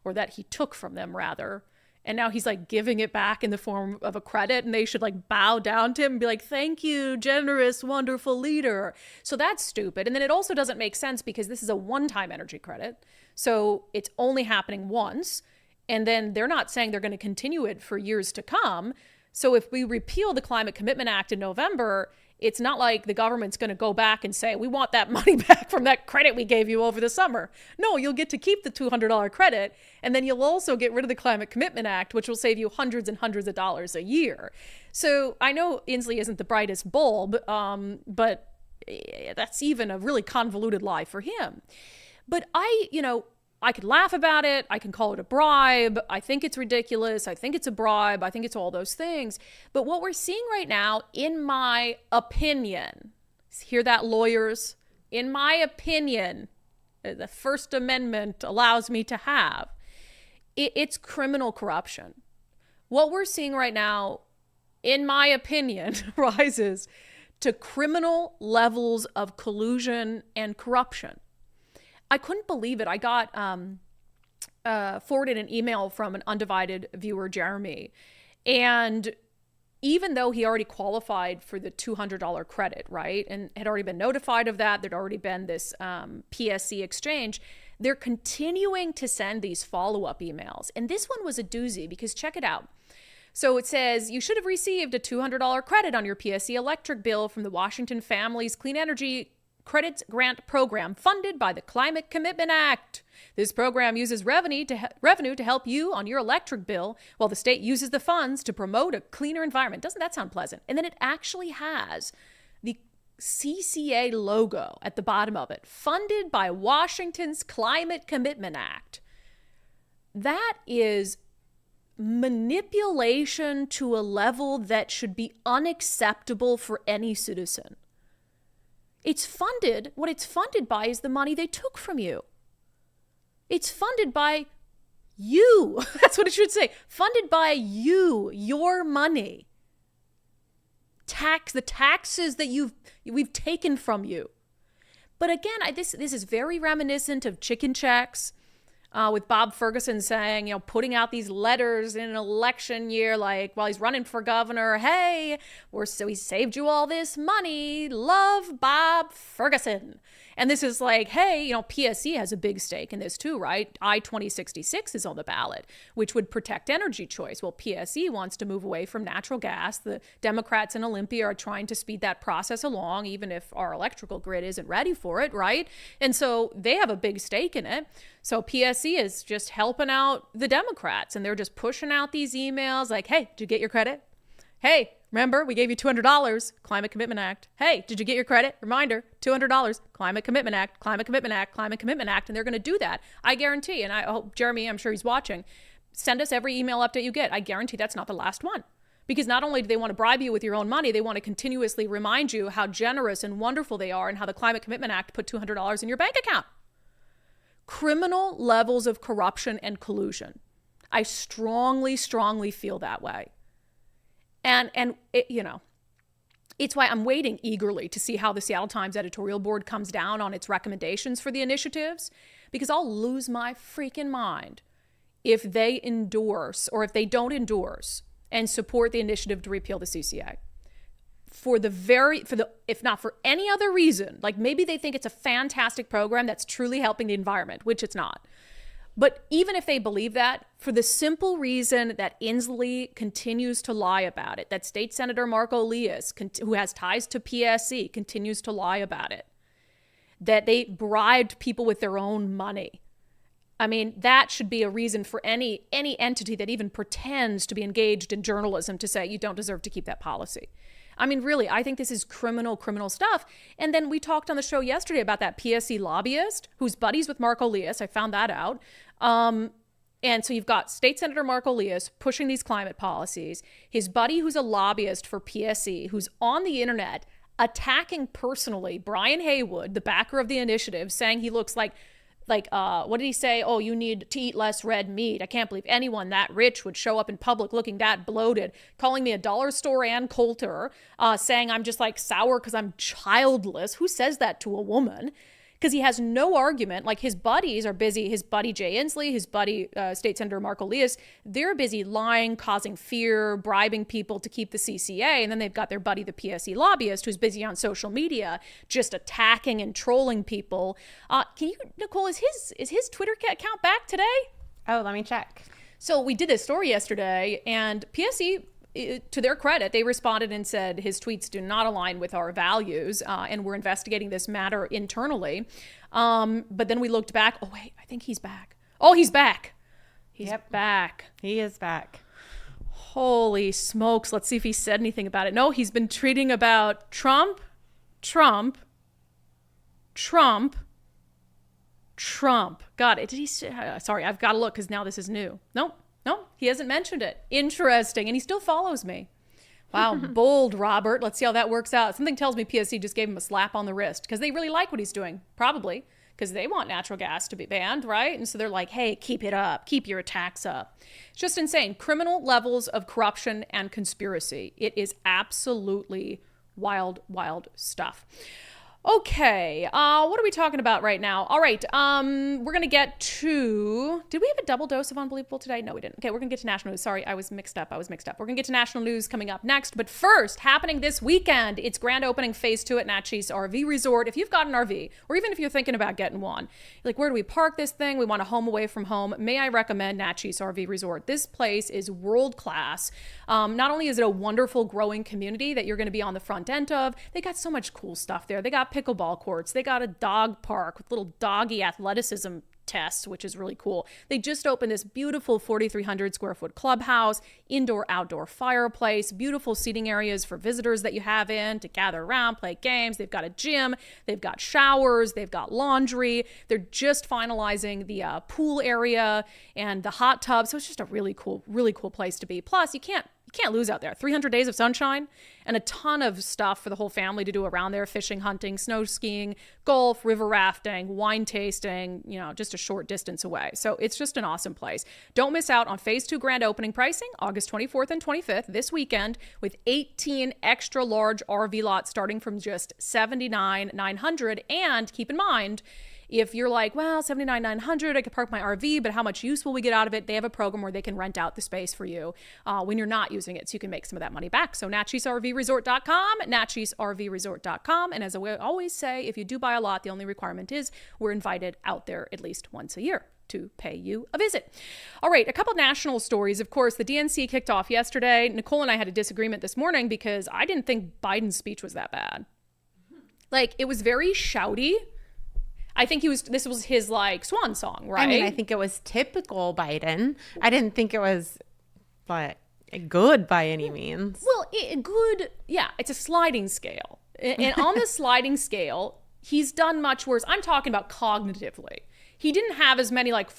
A: or that he took from them rather. And now he's like giving it back in the form of a credit, and they should like bow down to him and be like, thank you, generous, wonderful leader. So that's stupid. And then it also doesn't make sense because this is a one-time energy credit. So it's only happening once. And then they're not saying they're going to continue it for years to come. So if we repeal the Climate Commitment Act in November, it's not like the government's going to go back and say, we want that money back from that credit we gave you over the summer. No, you'll get to keep the $200 credit, and then you'll also get rid of the Climate Commitment Act, which will save you hundreds and hundreds of dollars a year. So I know Inslee isn't the brightest bulb, but that's even a really convoluted lie for him. But I could laugh about it. I can call it a bribe. I think it's ridiculous. I think it's a bribe. I think it's all those things. But what we're seeing right now, in my opinion, hear that, lawyers? In my opinion, the First Amendment allows me to have, it's criminal corruption. What we're seeing right now, in my opinion, rises to criminal levels of collusion and corruption. I couldn't believe it. I got forwarded an email from an unDivided viewer, Jeremy. And even though he already qualified for the $200 credit, right, and had already been notified of that, there'd already been this PSC exchange, they're continuing to send these follow-up emails. And this one was a doozy because check it out. So it says, you should have received a $200 credit on your PSC electric bill from the Washington Families Clean Energy Credits Grant Program funded by the Climate Commitment Act. This program uses revenue to help you on your electric bill while the state uses the funds to promote a cleaner environment. Doesn't that sound pleasant? And then it actually has the CCA logo at the bottom of it, funded by Washington's Climate Commitment Act. That is manipulation to a level that should be unacceptable for any citizen. What it's funded by is the money they took from you. It's funded by you. That's what it should say. Funded by you, your money. The taxes that we've taken from you. But again, this is very reminiscent of chicken checks. with Bob Ferguson saying, putting out these letters in an election year, like while he's running for governor, hey, we saved you all this money. Love, Bob Ferguson. And this is like, hey, PSC has a big stake in this too, right? I-2066 is on the ballot, which would protect energy choice. Well, PSC wants to move away from natural gas. The Democrats in Olympia are trying to speed that process along, even if our electrical grid isn't ready for it, right? And so they have a big stake in it. So PSC is just helping out the Democrats, and they're just pushing out these emails like, hey, did you get your credit? Hey, remember, we gave you $200, Climate Commitment Act. Hey, did you get your credit? Reminder, $200, Climate Commitment Act, Climate Commitment Act, Climate Commitment Act. And they're going to do that. I guarantee. And I hope, Jeremy, I'm sure he's watching. Send us every email update you get. I guarantee that's not the last one. Because not only do they want to bribe you with your own money, they want to continuously remind you how generous and wonderful they are and how the Climate Commitment Act put $200 in your bank account. Criminal levels of corruption and collusion. I strongly, strongly feel that way. And it, it's why I'm waiting eagerly to see how the Seattle Times editorial board comes down on its recommendations for the initiatives, because I'll lose my freaking mind if they endorse or if they don't endorse and support the initiative to repeal the CCA. If not for any other reason, like maybe they think it's a fantastic program that's truly helping the environment, which it's not. But even if they believe that, for the simple reason that Inslee continues to lie about it, that State Senator Marco Elias, who has ties to PSC, continues to lie about it, that they bribed people with their own money. I mean, that should be a reason for any entity that even pretends to be engaged in journalism to say you don't deserve to keep that policy. I mean, really, I think this is criminal stuff. And then we talked on the show yesterday about that PSC lobbyist who's buddies with Marco Elias. I found that out. And so you've got State Senator Marco Elias pushing these climate policies. His buddy who's a lobbyist for PSC, who's on the internet attacking personally Brian Haywood, the backer of the initiative, saying he looks like what did he say? Oh, you need to eat less red meat. I can't believe anyone that rich would show up in public looking that bloated, calling me a dollar store Ann Coulter, saying I'm just like sour because I'm childless. Who says that to a woman? Because he has no argument. Like his buddies are busy. His buddy Jay Inslee, his buddy State Senator Marco Elias, they're busy lying, causing fear, bribing people to keep the CCA. And then they've got their buddy, the PSC lobbyist, who's busy on social media, just attacking and trolling people. Nicole, is his Twitter account back today?
E: Oh, let me check.
A: So we did this story yesterday, and PSC, to their credit, they responded and said his tweets do not align with our values, and we're investigating this matter internally. But then we looked back. Oh, wait, I think he's back. Oh, he's back. He's back.
E: He is back.
A: Holy smokes. Let's see if he said anything about it. No, he's been tweeting about Trump. Got it. Did he say? Sorry, I've got to look because now this is new. Nope. No, he hasn't mentioned it. Interesting. And he still follows me. Wow, bold, Robert. Let's see how that works out. Something tells me PSC just gave him a slap on the wrist because they really like what he's doing. Probably because they want natural gas to be banned, right? And so they're like, hey, keep it up. Keep your attacks up. It's just insane. Criminal levels of corruption and conspiracy. It is absolutely wild, wild stuff. Okay, what are we talking about right now? All right, we're going to get to... Did we have a double dose of Unbelievable today? No, we didn't. Okay, we're going to get to national news. Sorry, I was mixed up. We're going to get to national news coming up next. But first, happening this weekend, it's grand opening phase 2 at Natchez RV Resort. If you've got an RV, or even if you're thinking about getting one, like, where do we park this thing? We want a home away from home. May I recommend Natchez RV Resort? This place is world-class. Not only is it a wonderful growing community that you're going to be on the front end of, they got so much cool stuff there. They got pickleball courts. They got a dog park with little doggy athleticism tests, which is really cool. They just opened this beautiful 4,300 square foot clubhouse, indoor, outdoor fireplace, beautiful seating areas for visitors that you have in to gather around, play games. They've got a gym. They've got showers. They've got laundry. They're just finalizing the pool area and the hot tub. So it's just a really cool place to be. Plus, you can't lose out there. 300 days of sunshine and a ton of stuff for the whole family to do around there: fishing, hunting, snow skiing, golf, river rafting, wine tasting, just a short distance away. So it's just an awesome place. Don't miss out on phase 2 grand opening pricing, August 24th and 25th this weekend, with 18 extra large RV lots starting from just $79,900. And keep in mind, if you're like, well, $79,900, I could park my RV, but how much use will we get out of it? They have a program where they can rent out the space for you when you're not using it, so you can make some of that money back. So natcheseRVresort.com, natcheseRVresort.com. And as I always say, if you do buy a lot, the only requirement is we're invited out there at least once a year to pay you a visit. All right, a couple national stories. Of course, the DNC kicked off yesterday. Nicole and I had a disagreement this morning because I didn't think Biden's speech was that bad. Like, it was very shouty. I think this was his like swan song, right?
E: I mean, I think it was typical Biden. I didn't think it was but good by any means.
A: Well, good, yeah, it's a sliding scale. And on the sliding scale, he's done much worse. I'm talking about cognitively. He didn't have as many like,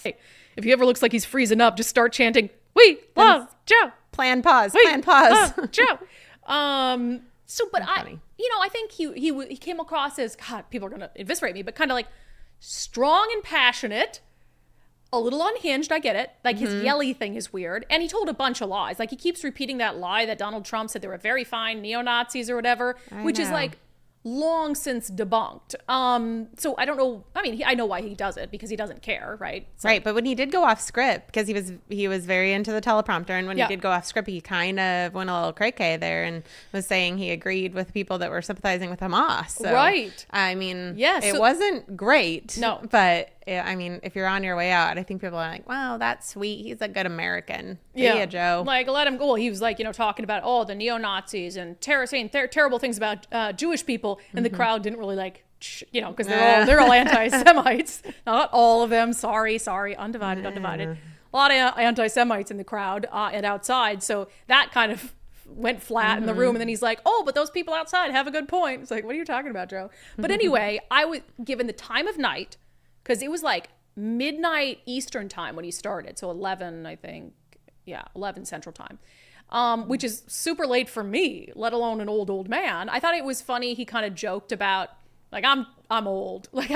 A: if he ever looks like he's freezing up, just start chanting, "We love Joe."
E: Plan pause. Plan pause.
A: Joe. But I think he came across as, God, people are going to eviscerate me, but kind of like strong and passionate, a little unhinged. I get it. Like his yelly thing is weird. And he told a bunch of lies. Like he keeps repeating that lie that Donald Trump said they were very fine neo-Nazis or whatever, which is like long since debunked. So I don't know. I mean, I know why he does it, because he doesn't care, right? So,
E: right. But when he did go off script, because he was very into the teleprompter, and when he did go off script, he kind of went a little cray-cray there and was saying he agreed with people that were sympathizing with Hamas. So,
A: right.
E: I mean,
A: yes,
E: it wasn't great.
A: No.
E: But I mean, if you're on your way out, I think people are like, "Wow, that's sweet. He's a good American." Yeah, Joe.
A: Like, let him go. Well, he was like, talking about the neo-Nazis and saying terrible things about Jewish people, and the crowd didn't really like, because they're all anti-Semites. Not all of them. Sorry, undivided. A lot of anti-Semites in the crowd and outside. So that kind of went flat in the room. And then he's like, "Oh, but those people outside have a good point." It's like, what are you talking about, Joe? But anyway, I was given the time of night, because it was like midnight Eastern time when he started. So 11, I think. Yeah, 11 Central time. Which is super late for me, let alone an old man. I thought it was funny. He kind of joked about, like, I'm old. Like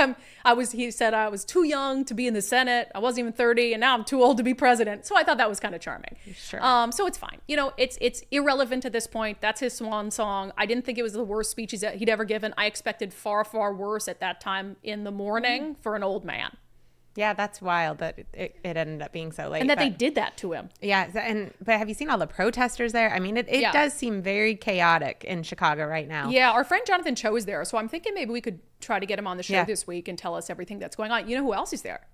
A: he said I was too young to be in the Senate. I wasn't even 30, and now I'm too old to be president. So I thought that was kind of charming.
E: Sure.
A: So it's fine. It's irrelevant at this point. That's his swan song. I didn't think it was the worst speech he'd ever given. I expected far, far worse at that time in the morning for an old man.
E: Yeah, that's wild that it ended up being so late.
A: And that they did that to him.
E: Yeah, but have you seen all the protesters there? I mean, it does seem very chaotic in Chicago right now.
A: Yeah, our friend Jonathan Cho is there, so I'm thinking maybe we could try to get him on the show this week and tell us everything that's going on. You know who else is there?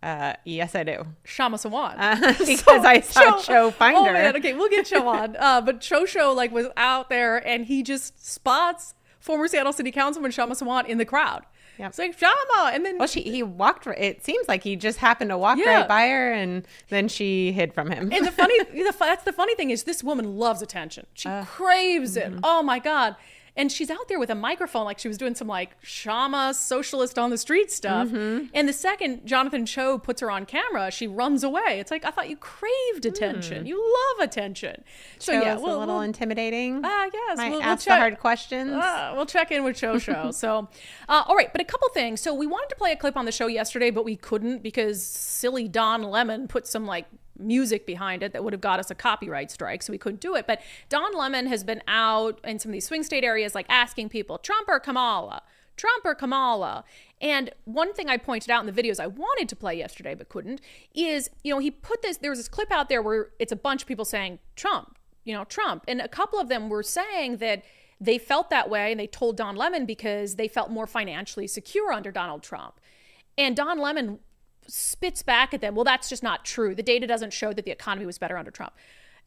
E: Yes, I do.
A: Shama Sawan.
E: Because I saw Cho find her.
A: Oh man, okay, we'll get Cho on. But Cho like was out there, and he just spots former Seattle City Councilman Shama Sawan in the crowd. Yep. It's like, Shama, and then
E: he walked. It seems like he just happened to walk right by her, and then she hid from him.
A: And that's the funny thing is, this woman loves attention. She craves it. Oh my God. And she's out there with a microphone, like she was doing some like Shama socialist on the street stuff. And the second Jonathan Cho puts her on camera, she runs away. It's like, I thought you craved attention. You love attention. So
E: Cho's a little intimidating.
A: Yes.
E: We'll ask the hard questions.
A: We'll check in with Cho. So, all right. But a couple things. So we wanted to play a clip on the show yesterday, but we couldn't because silly Don Lemon put some like music behind it that would have got us a copyright strike, so we couldn't do it. But Don Lemon has been out in some of these swing state areas like asking people, Trump or Kamala? And one thing I pointed out in the videos I wanted to play yesterday but couldn't is, he put there was this clip out there where it's a bunch of people saying Trump, Trump, and a couple of them were saying that they felt that way and they told Don Lemon because they felt more financially secure under Donald Trump. And Don Lemon spits back at them, well, that's just not true. The data doesn't show that the economy was better under Trump.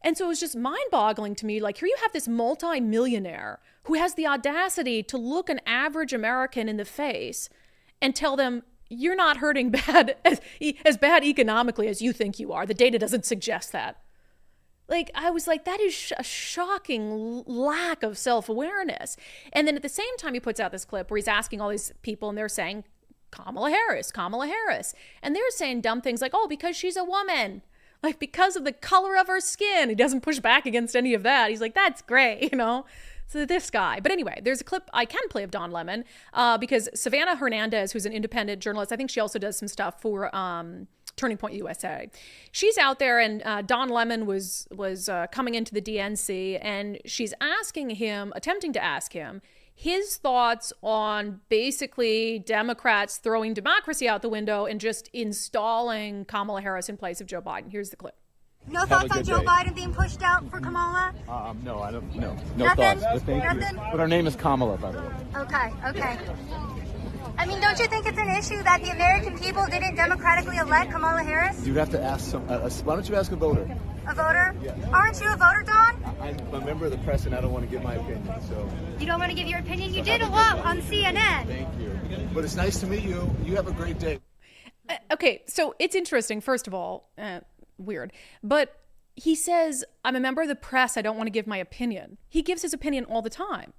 A: And so it was just mind-boggling to me. Like, here you have this multi-millionaire who has the audacity to look an average American in the face and tell them, you're not hurting as bad economically as you think you are. The data doesn't suggest that. Like, I was like, that is a shocking lack of self-awareness. And then at the same time, he puts out this clip where he's asking all these people, and they're saying, Kamala Harris. And they're saying dumb things like, oh, because she's a woman, like because of the color of her skin. He doesn't push back against any of that. He's like, that's great, So this guy. But anyway, there's a clip I can play of Don Lemon because Savannah Hernandez, who's an independent journalist, I think she also does some stuff for Turning Point USA. She's out there, and Don Lemon was coming into the DNC, and she's attempting to ask him his thoughts on basically Democrats throwing democracy out the window and just installing Kamala Harris in place of Joe Biden. Here's the clip.
F: No thoughts on Joe Biden being pushed out for Kamala?
G: No, I don't. No
F: Nothing?
G: thoughts. But thank
F: Nothing?
G: you. But our name is Kamala, by the way.
F: Okay. I mean, don't you think it's an issue that the American people didn't democratically elect Kamala Harris?
G: You have to ask some. Why don't you ask a voter?
F: A voter?
G: Yeah.
F: Aren't you a voter, Don?
G: I'm a member of the press, and I don't want to give my opinion. So.
F: You don't want to give your opinion? You did a lot on CNN.
G: Thank you. But it's nice to meet you. You have a great day.
A: Okay, so it's interesting. First of all, weird, but he says, I'm a member of the press. I don't want to give my opinion. He gives his opinion all the time.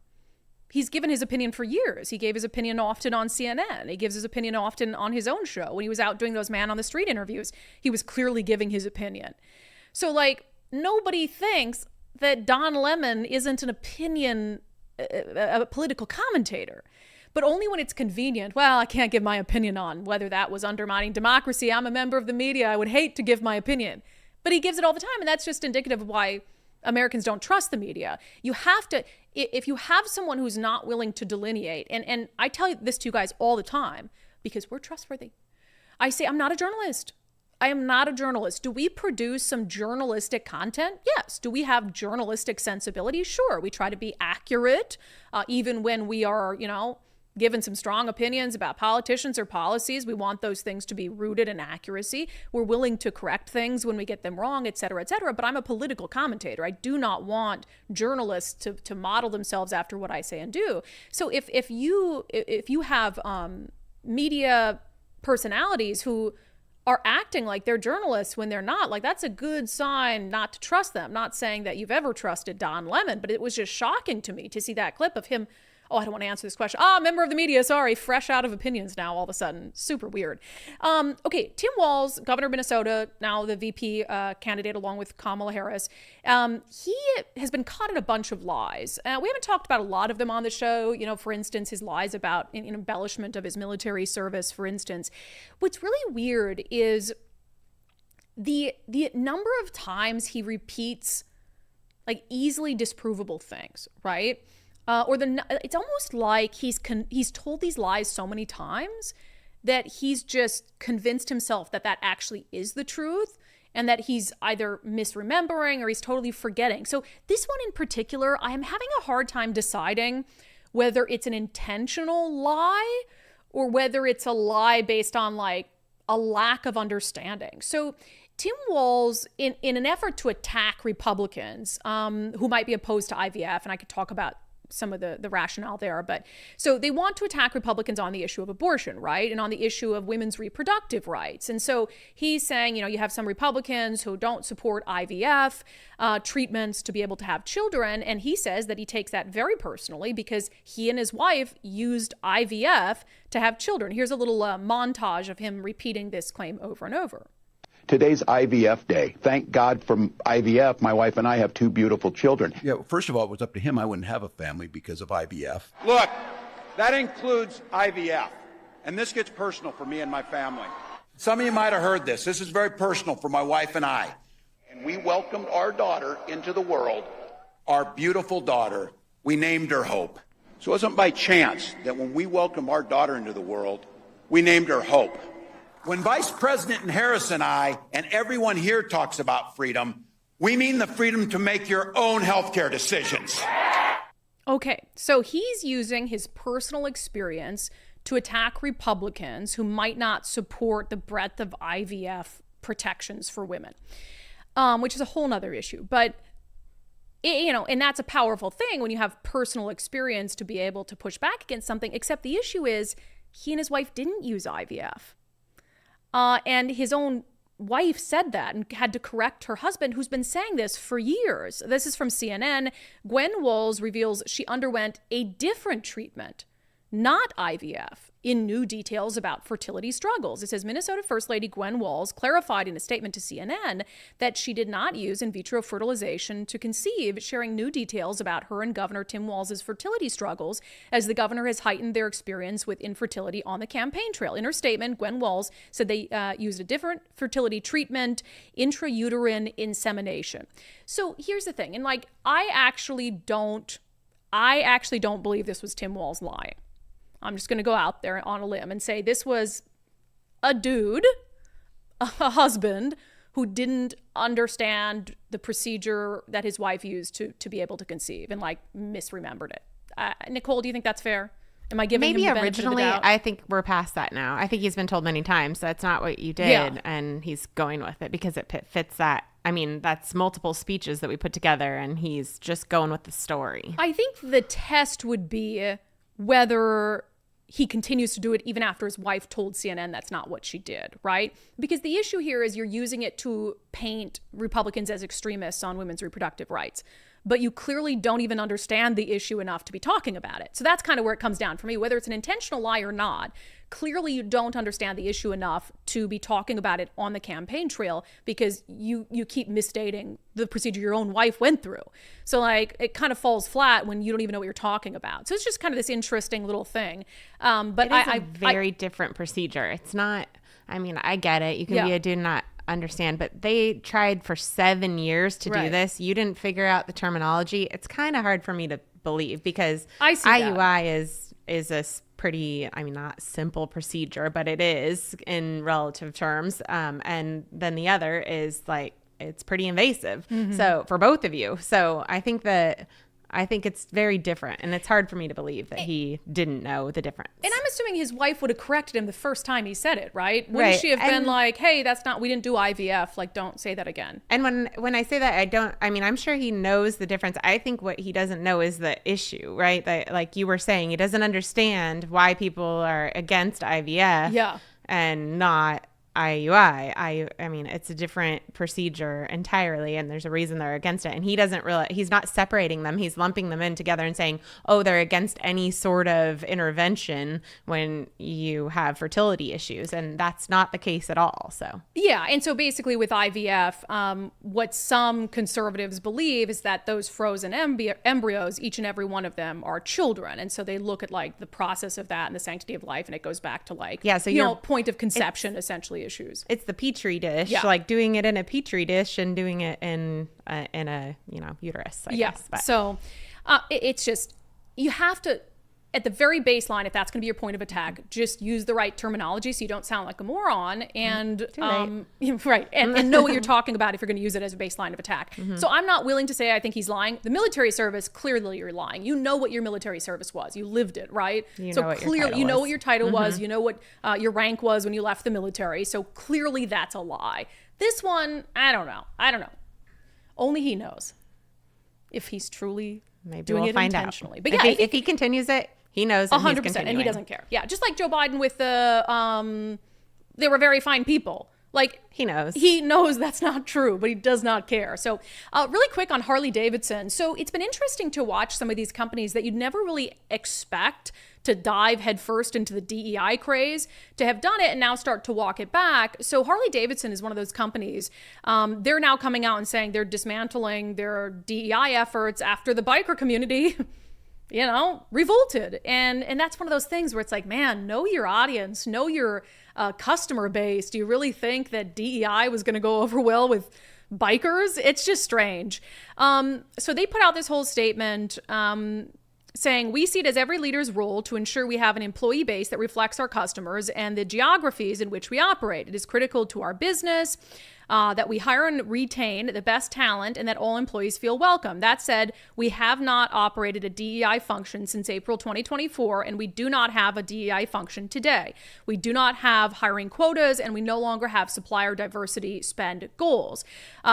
A: He's given his opinion for years. He gave his opinion often on CNN. He gives his opinion often on his own show. When he was out doing those man on the street interviews, he was clearly giving his opinion. So like, nobody thinks that Don Lemon isn't an opinion, a political commentator. But only when it's convenient. Well, I can't give my opinion on whether that was undermining democracy. I'm a member of the media. I would hate to give my opinion. But he gives it all the time. And that's just indicative of why Americans don't trust the media. You have to, if you have someone who's not willing to delineate, and I tell this to you guys all the time, because we're trustworthy. I say, I'm not a journalist. I am not a journalist. Do we produce some journalistic content? Yes. Do we have journalistic sensibility? Sure. We try to be accurate, even when we are, given some strong opinions about politicians or policies. We want those things to be rooted in accuracy. We're willing to correct things when we get them wrong, et cetera, et cetera. But I'm a political commentator. I do not want journalists to model themselves after what I say and do. So if you have media personalities who are acting like they're journalists when they're not, like, that's a good sign not to trust them. Not saying that you've ever trusted Don Lemon, but it was just shocking to me to see that clip of him. Oh, I don't want to answer this question. Member of the media, sorry, fresh out of opinions now all of a sudden. Super weird. Okay, Tim Walz, governor of Minnesota, now the VP candidate along with Kamala Harris. He has been caught in a bunch of lies. We haven't talked about a lot of them on the show. For instance, his lies about an embellishment of his military service, for instance. What's really weird is the number of times he repeats like easily disprovable things, right? It's almost like he's told these lies so many times that he's just convinced himself that actually is the truth, and that he's either misremembering or he's totally forgetting. So this one in particular, I am having a hard time deciding whether it's an intentional lie or whether it's a lie based on like a lack of understanding. So Tim Walz, in an effort to attack Republicans who might be opposed to IVF, and I could talk about some of the rationale there. But so they want to attack Republicans on the issue of abortion, right? And on the issue of women's reproductive rights. And so he's saying, you have some Republicans who don't support IVF treatments to be able to have children. And he says that he takes that very personally because he and his wife used IVF to have children. Here's a little montage of him repeating this claim over and over.
H: Today's IVF day. Thank God for IVF. My wife and I have two beautiful children.
I: Yeah, first of all, it was up to him. I wouldn't have a family because of IVF.
J: Look, that includes IVF. And this gets personal for me and my family. Some of you might have heard this. This is very personal for my wife and I.
H: And we welcomed our daughter into the world.
J: Our beautiful daughter. We named her Hope. So it wasn't by chance that when we welcomed our daughter into the world, we named her Hope. When Vice President Harris and I, and everyone here talks about freedom, we mean the freedom to make your own healthcare decisions.
A: Okay, so he's using his personal experience to attack Republicans who might not support the breadth of IVF protections for women, which is a whole nother issue. But, and that's a powerful thing when you have personal experience to be able to push back against something, except the issue is he and his wife didn't use IVF. And his own wife said that and had to correct her husband, who's been saying this for years. This is from CNN. Gwen Walz reveals she underwent a different treatment, not IVF, in new details about fertility struggles. It says Minnesota First Lady Gwen Walz clarified in a statement to CNN that she did not use in vitro fertilization to conceive, sharing new details about her and Governor Tim Walz's fertility struggles as the governor has heightened their experience with infertility on the campaign trail. In her statement, Gwen Walz said they used a different fertility treatment, intrauterine insemination. So here's the thing. And I actually don't I actually don't believe this was Tim Walz lying. I'm just going to go out there on a limb and say this was a dude, a husband, who didn't understand the procedure that his wife used to be able to conceive and like misremembered it. Nicole, do you think that's fair? Am I giving
E: maybe
A: him the benefit
E: originally?
A: of the doubt?
E: I think we're past that now. I think he's been told many times that's not what you did, and he's going with it because it fits that. I mean, that's multiple speeches that we put together, and he's just going with the story.
A: I think the test would be whether he continues to do it even after his wife told CNN that's not what she did, right? Because the issue here is you're using it to paint Republicans as extremists on women's reproductive rights, but you clearly don't even understand the issue enough to be talking about it. So that's kind of where it comes down for me, whether it's an intentional lie or not. Clearly, you don't understand the issue enough to be talking about it on the campaign trail because you keep misstating the procedure your own wife went through. So like it kind of falls flat when you don't even know what you're talking about. So it's just kind of this interesting little thing. But
E: it is a very different procedure. It's not, I mean, I get it. You can be a do not understand, but they tried for 7 years to do this. You didn't figure out the terminology. It's kind of hard for me to believe because IUI is a pretty, I mean, not simple procedure, but it is in relative terms. And then the other is like, it's pretty invasive. So for both of you. So I think it's very different, and it's hard for me to believe that he didn't know the difference.
A: And I'm assuming his wife would have corrected him the first time he said it, right? Wouldn't she have been like, hey, we didn't do IVF, like, don't say that again.
E: And when I say that, I'm sure he knows the difference. I think what he doesn't know is the issue, right? That, like you were saying, he doesn't understand why people are against IVF and not IUI. I mean, it's a different procedure entirely, and there's a reason they're against it. And he doesn't realize, he's not separating them. He's lumping them in together and saying, oh, they're against any sort of intervention when you have fertility issues. And that's not the case at all. So
A: yeah. And so basically with IVF, what some conservatives believe is that those frozen embryos, each and every one of them are children. And so they look at like the process of that and the sanctity of life. And it goes back to like, point of conception, essentially. Issues.
E: It's the petri dish, like doing it in a petri dish and doing it in a uterus. I guess. But.
A: So it's just you have to, at the very baseline, if that's going to be your point of attack, just use the right terminology so you don't sound like a moron and right and know what you're talking about if you're going to use it as a baseline of attack. So I'm not willing to say I think he's lying. The military service, clearly you're lying. You know what your military service was. You lived it, right? So clearly you know what your title was. You know what your rank was when you left the military. So clearly that's a lie. This one, I don't know. Only he knows if he's truly doing it intentionally. But yeah,
E: if he continues it, he knows
A: 100%, and he doesn't care. Yeah, just like Joe Biden with the, they were very fine people. Like
E: he
A: knows that's not true, but he does not care. So really quick on Harley Davidson. So it's been interesting to watch some of these companies that you'd never really expect to dive headfirst into the DEI craze, to have done it and now start to walk it back. So Harley Davidson is one of those companies. They're now coming out and saying they're dismantling their DEI efforts after the biker community revolted. And that's one of those things where it's like, man, know your audience, know your customer base. Do you really think that DEI was going to go over well with bikers? It's just strange. So they put out this whole statement saying, we see it as every leader's role to ensure we have an employee base that reflects our customers and the geographies in which we operate. It is critical to our business that we hire and retain the best talent and that all employees feel welcome. That said, we have not operated a DEI function since April 2024, and we do not have a DEI function today. We do not have hiring quotas, and we no longer have supplier diversity spend goals.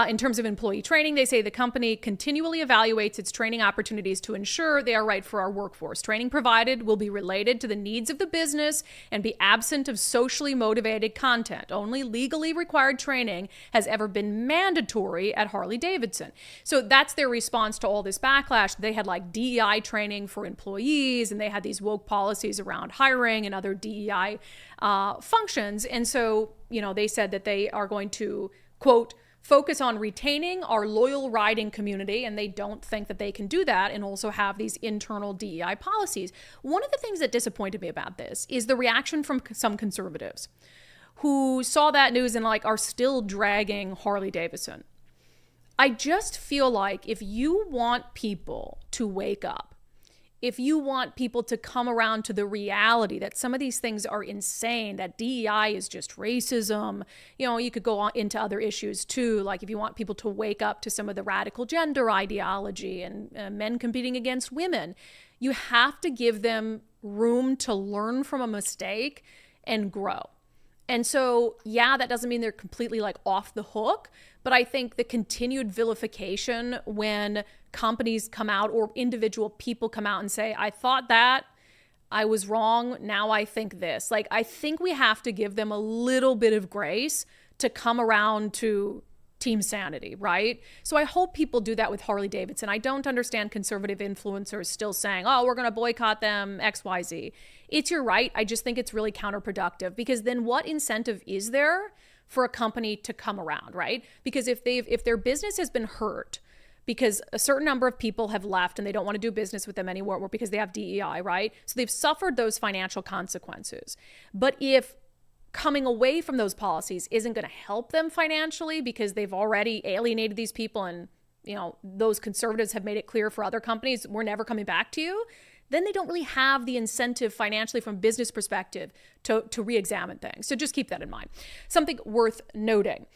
A: In terms of employee training, they say the company continually evaluates its training opportunities to ensure they are right for our workforce. Training provided will be related to the needs of the business and be absent of socially motivated content. Only legally required training has ever been mandatory at Harley Davidson. So that's their response to all this backlash. They had like DEI training for employees, and they had these woke policies around hiring and other DEI functions. And so, they said that they are going to, quote, focus on retaining our loyal riding community, and they don't think that they can do that and also have these internal DEI policies. One of the things that disappointed me about this is the reaction from some conservatives who saw that news and are still dragging Harley Davidson. I just feel like if you want people to wake up if you want people to come around to the reality that some of these things are insane, that DEI is just racism, you could go on into other issues too. Like if you want people to wake up to some of the radical gender ideology and men competing against women, you have to give them room to learn from a mistake and grow. And so, yeah, that doesn't mean they're completely like off the hook, but I think the continued vilification when companies come out or individual people come out and say, I thought that, I was wrong, now I think this. Like, I think we have to give them a little bit of grace to come around to team sanity, right? So I hope people do that with Harley Davidson. I don't understand conservative influencers still saying, oh, we're going to boycott them, XYZ. It's your right. I just think it's really counterproductive, because then what incentive is there for a company to come around, right? Because if their business has been hurt because a certain number of people have left and they don't want to do business with them anymore because they have DEI, right? So they've suffered those financial consequences. But if coming away from those policies isn't going to help them financially because they've already alienated these people and, those conservatives have made it clear for other companies, we're never coming back to you, then they don't really have the incentive financially from a business perspective to re-examine things. So just keep that in mind. Something worth noting.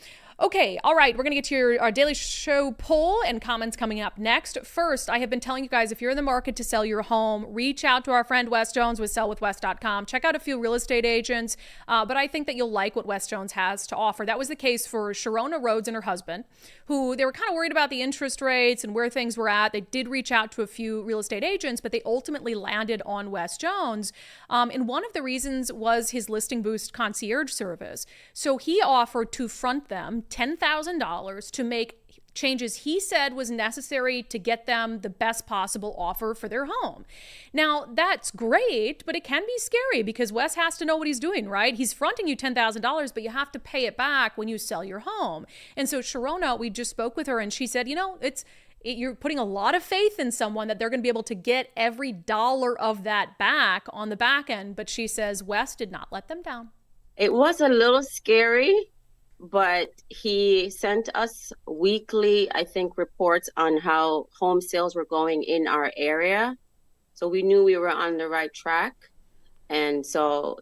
A: Okay, all right, we're going to get to our daily show poll and comments coming up next. First, I have been telling you guys, if you're in the market to sell your home, reach out to our friend Wes Jones with sellwithwes.com. Check out a few real estate agents, but I think that you'll like what Wes Jones has to offer. That was the case for Sharona Rhodes and her husband, who they were kind of worried about the interest rates and where things were at. They did reach out to a few real estate agents, but they ultimately landed on Wes Jones. And one of the reasons was his Listing Boost concierge service. So he offered to front them $10,000 to make changes he said was necessary to get them the best possible offer for their home. Now, that's great, but it can be scary because Wes has to know what he's doing, right? He's fronting you $10,000, but you have to pay it back when you sell your home. And so Sharona, we just spoke with her and she said, you're putting a lot of faith in someone that they're going to be able to get every dollar of that back on the back end. But she says Wes did not let them down.
K: It was a little scary, but he sent us weekly, I think, reports on how home sales were going in our area. So we knew we were on the right track. And so,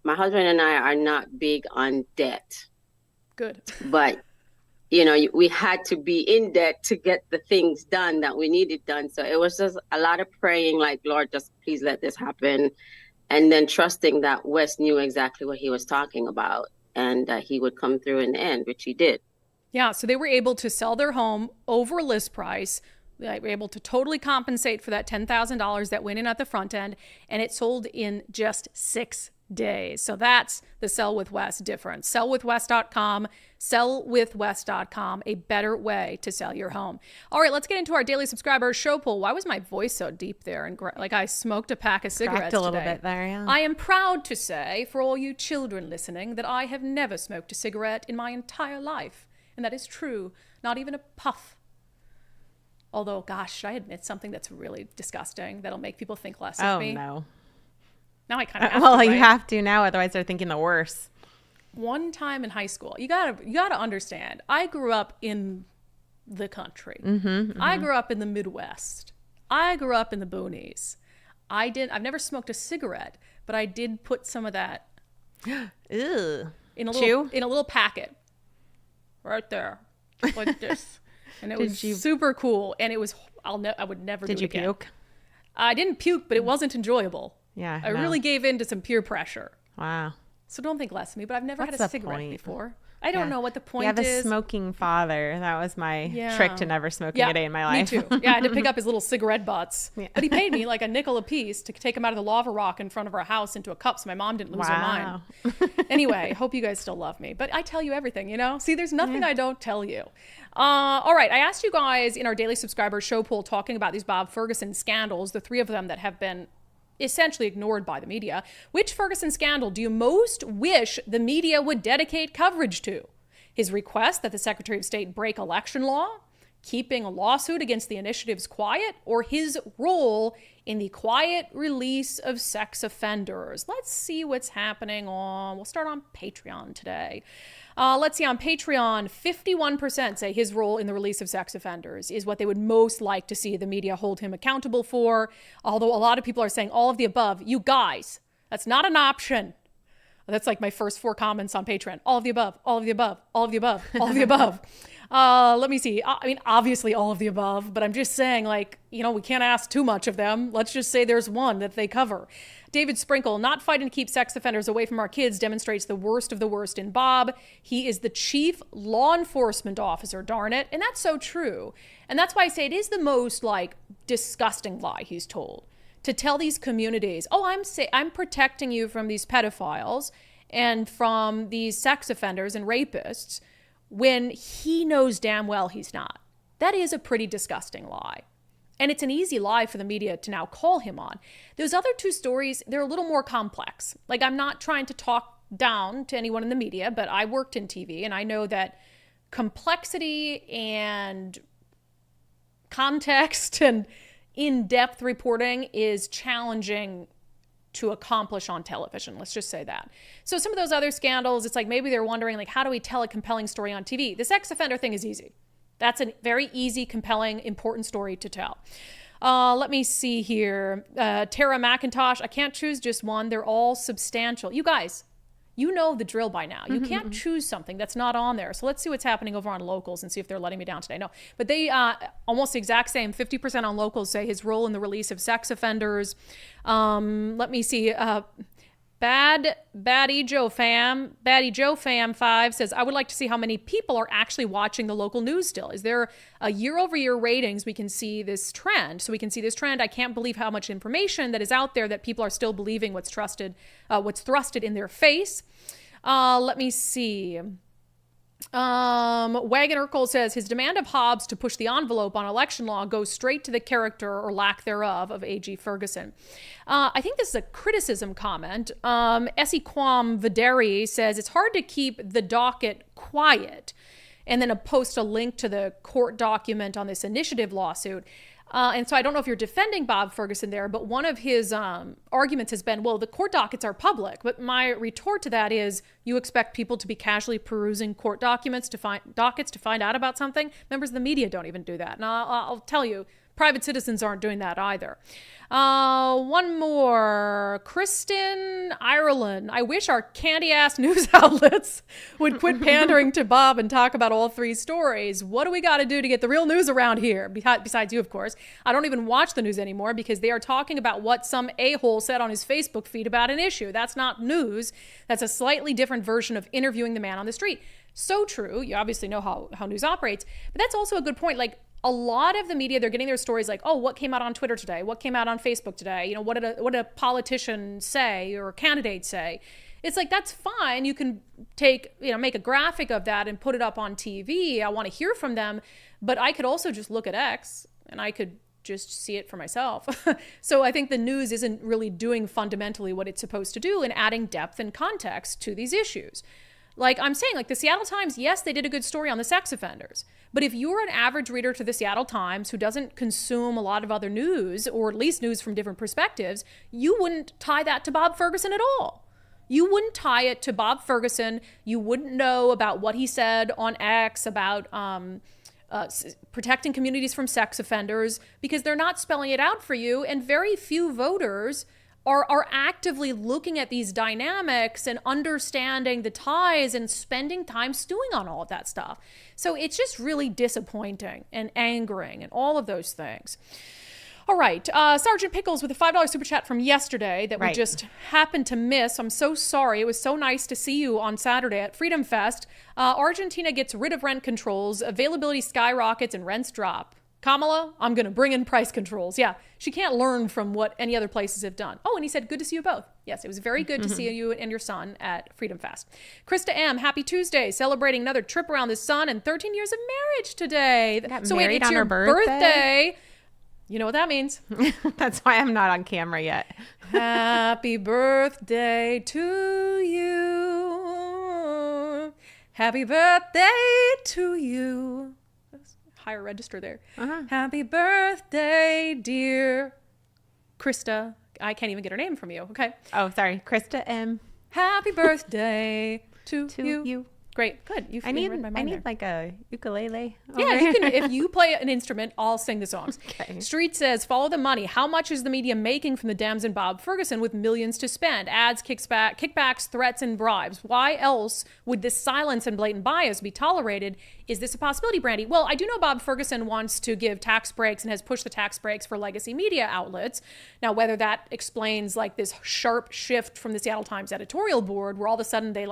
K: my husband and I are not big on debt.
A: Good.
K: But, we had to be in debt to get the things done that we needed done. So it was just a lot of praying, like, Lord, just please let this happen. And then trusting that Wes knew exactly what he was talking about. And he would come through in the end, which he did.
A: Yeah, so they were able to sell their home over list price. They were able to totally compensate for that $10,000 that went in at the front end, and it sold in just 6 days. So that's the Sell with Wes difference. Sellwithwes.com, sellwithwes.com, a better way to sell your home. All right, let's get into our daily subscriber show poll. Why was my voice so deep there? And like I smoked a pack of cigarettes
E: Cracked a little
A: today.
E: bit there, yeah.
A: I am proud to say, for all you children listening, that I have never smoked a cigarette in my entire life. And that is true. Not even a puff. Although, gosh, should I admit something that's really disgusting that'll make people think less of me?
E: Oh, no.
A: Now I kind of have
E: well,
A: to, right?
E: you have to now, otherwise they're thinking the worst.
A: One time in high school, you gotta understand, I grew up in the country. I grew up in the Midwest. I grew up in the boonies. I've never smoked a cigarette, but I did put some of that
E: Ew.
A: in a little packet right there, like this. And it was super cool. And it was, I would never do it again.
E: Did you puke?
A: I didn't puke, but it wasn't enjoyable.
E: Yeah.
A: I really gave in to some peer pressure.
E: Wow.
A: So don't think less of me, but I've never had a cigarette before. I don't know what the point
E: is. You have
A: is.
E: a smoking father. That was my trick to never smoking a day in my life.
A: Me too. Yeah, I had to pick up his little cigarette butts. Yeah. But he paid me like $0.05 a piece to take them out of the lava rock in front of our house into a cup so my mom didn't lose her mind. Anyway, hope you guys still love me. But I tell you everything, See, there's nothing I don't tell you. All right, I asked you guys in our daily subscriber show poll talking about these Bob Ferguson scandals, the 3 of them that have been essentially ignored by the media. Which Ferguson scandal do you most wish the media would dedicate coverage to? His request that the Secretary of State break election law, keeping a lawsuit against the initiatives quiet, or his role in the quiet release of sex offenders? Let's see what's happening we'll start on Patreon today. Let's see, on Patreon, 51% say his role in the release of sex offenders is what they would most like to see the media hold him accountable for. Although a lot of people are saying all of the above. You guys, that's not an option. That's like my first 4 comments on Patreon. All of the above, all of the above, all of the above, all of the above. Let me see. I mean, obviously all of the above, but I'm just saying, like, you know, we can't ask too much of them. Let's just say there's one that they cover. David Sprinkle, not fighting to keep sex offenders away from our kids demonstrates the worst of the worst in Bob. He is the chief law enforcement officer, darn it. And that's so true. And that's why I say it is the most, like, disgusting lie he's told. To tell these communities, oh, I'm protecting you from these pedophiles and from these sex offenders and rapists, when he knows damn well he's not. That is a pretty disgusting lie. And it's an easy lie for the media to now call him on. Those other 2 stories, they're a little more complex. Like, I'm not trying to talk down to anyone in the media, but I worked in TV and I know that complexity and context and in-depth reporting is challenging to accomplish on television. Let's just say that. So some of those other scandals, it's like maybe they're wondering, like, how do we tell a compelling story on TV? The sex offender thing is easy. That's a very easy, compelling, important story to tell. Let me see here. Tara McIntosh, I can't choose just one. They're all substantial. You guys, you know the drill by now. You can't choose something that's not on there. So let's see what's happening over on Locals and see if they're letting me down today. No, but they almost the exact same. 50% on Locals say his role in the release of sex offenders. Let me see. Baddie Joe Fam 5 says, I would like to see how many people are actually watching the local news still. Is there a year-over-year ratings we can see this trend? So we can see this trend. I can't believe how much information that is out there that people are still believing what's thrusted in their face. Let me see. Wagon Urkel says his demand of Hobbs to push the envelope on election law goes straight to the character or lack thereof of A.G. Ferguson. I think this is a criticism comment. Esiquam Videri says it's hard to keep the docket quiet, and then post a link to the court document on this initiative lawsuit. And so I don't know if you're defending Bob Ferguson there, but one of his arguments has been, well, the court dockets are public. But my retort to that is, you expect people to be casually perusing court dockets to find out about something? Members of the media don't even do that. And I'll tell you, private citizens aren't doing that either. One more. Kristen Ireland. I wish our candy-ass news outlets would quit pandering to Bob and talk about all 3 stories. What do we got to do to get the real news around here? Besides you, of course. I don't even watch the news anymore because they are talking about what some a-hole said on his Facebook feed about an issue. That's not news. That's a slightly different version of interviewing the man on the street. So true. You obviously know how news operates. But that's also a good point. Like, a lot of the media, they're getting their stories like, oh, what came out on Twitter today? What came out on Facebook today? You know, what did a politician say or a candidate say? It's like, that's fine. You can make a graphic of that and put it up on TV. I want to hear from them. But I could also just look at X and I could just see it for myself. So I think the news isn't really doing fundamentally what it's supposed to do in adding depth and context to these issues. Like I'm saying, like the Seattle Times, yes, they did a good story on the sex offenders. But if you're an average reader to the Seattle Times who doesn't consume a lot of other news, or at least news from different perspectives, you wouldn't tie that to Bob Ferguson at all. You wouldn't tie it to Bob Ferguson. You wouldn't know about what he said on X about protecting communities from sex offenders, because they're not spelling it out for you. And very few voters are actively looking at these dynamics and understanding the ties and spending time stewing on all of that stuff. So it's just really disappointing and angering and all of those things. All right. Sergeant Pickles with a $5 super chat from yesterday that we just happened to miss. I'm so sorry. It was so nice to see you on Saturday at Freedom Fest. Argentina gets rid of rent controls, availability skyrockets, and rents drop. Kamala, I'm going to bring in price controls. Yeah, she can't learn from what any other places have done. Oh, and he said, good to see you both. Yes, it was very good to see you and your son at Freedom Fest. Krista M., happy Tuesday, celebrating another trip around the sun and 13 years of marriage today.
E: So wait, it's your birthday?
A: You know what that means.
E: That's why I'm not on camera yet.
A: Happy birthday to you. Happy birthday to you. higher register there. Happy birthday, dear Krista. I can't even get her name from you. Okay.
E: Oh, sorry. Krista M.
A: Happy birthday to you. Great. Good.
E: I need like a ukulele.
A: Yeah, you can, if you play an instrument, I'll sing the songs. Okay. Street says, follow the money. How much is the media making from the Dems and Bob Ferguson with millions to spend? Ads, kickbacks, threats, and bribes. Why else would this silence and blatant bias be tolerated? Is this a possibility, Brandi? Well, I do know Bob Ferguson wants to give tax breaks and has pushed the tax breaks for legacy media outlets. Now, whether that explains like this sharp shift from the Seattle Times editorial board where all of a sudden they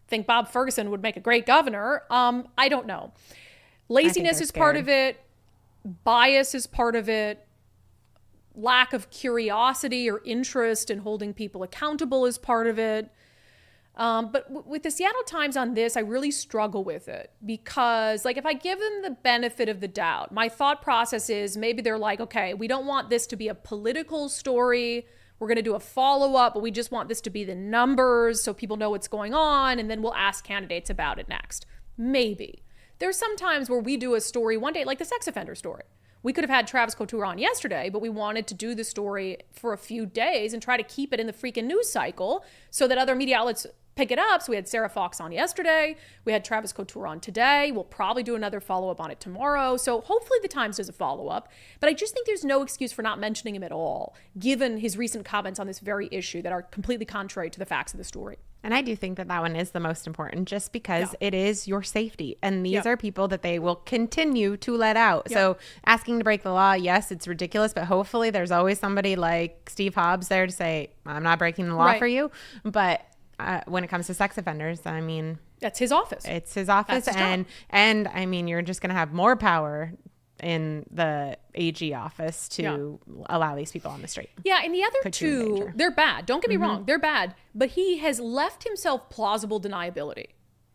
A: think Bob Ferguson would make a great governor. I don't know. Laziness is part of it. Bias is part of it. Lack of curiosity or interest in holding people accountable is part of it. But with the Seattle Times on this, I really struggle with it because if I give them the benefit of the doubt, my thought process is maybe they're like, okay, we don't want this to be a political story. We're going to do a follow-up, but we just want this to be the numbers so people know what's going on, and then we'll ask candidates about it next. Maybe. There's some times where we do a story one day, like the sex offender story. We could have had Travis Couture on yesterday, but we wanted to do the story for a few days and try to keep it in the freaking news cycle so that other media outlets pick it up. So we had Sarah Fox on yesterday. We had Travis Couture on today. We'll probably do another follow-up on it tomorrow. So hopefully the Times does a follow-up. But I just think there's no excuse for not mentioning him at all, given his recent comments on this very issue that are completely contrary to the facts of the story.
E: And I do think that one is the most important just because it is your safety. And these are people that they will continue to let out. So asking to break the law, yes, it's ridiculous. But hopefully there's always somebody like Steve Hobbs there to say, I'm not breaking the law for you. But when it comes to sex offenders, I mean,
A: that's his office.
E: It's his office. And I mean, you're just going to have more power in the AG office to allow these people on the street.
A: Yeah, and the other two, they're bad. Don't get me wrong, they're bad. But he has left himself plausible deniability.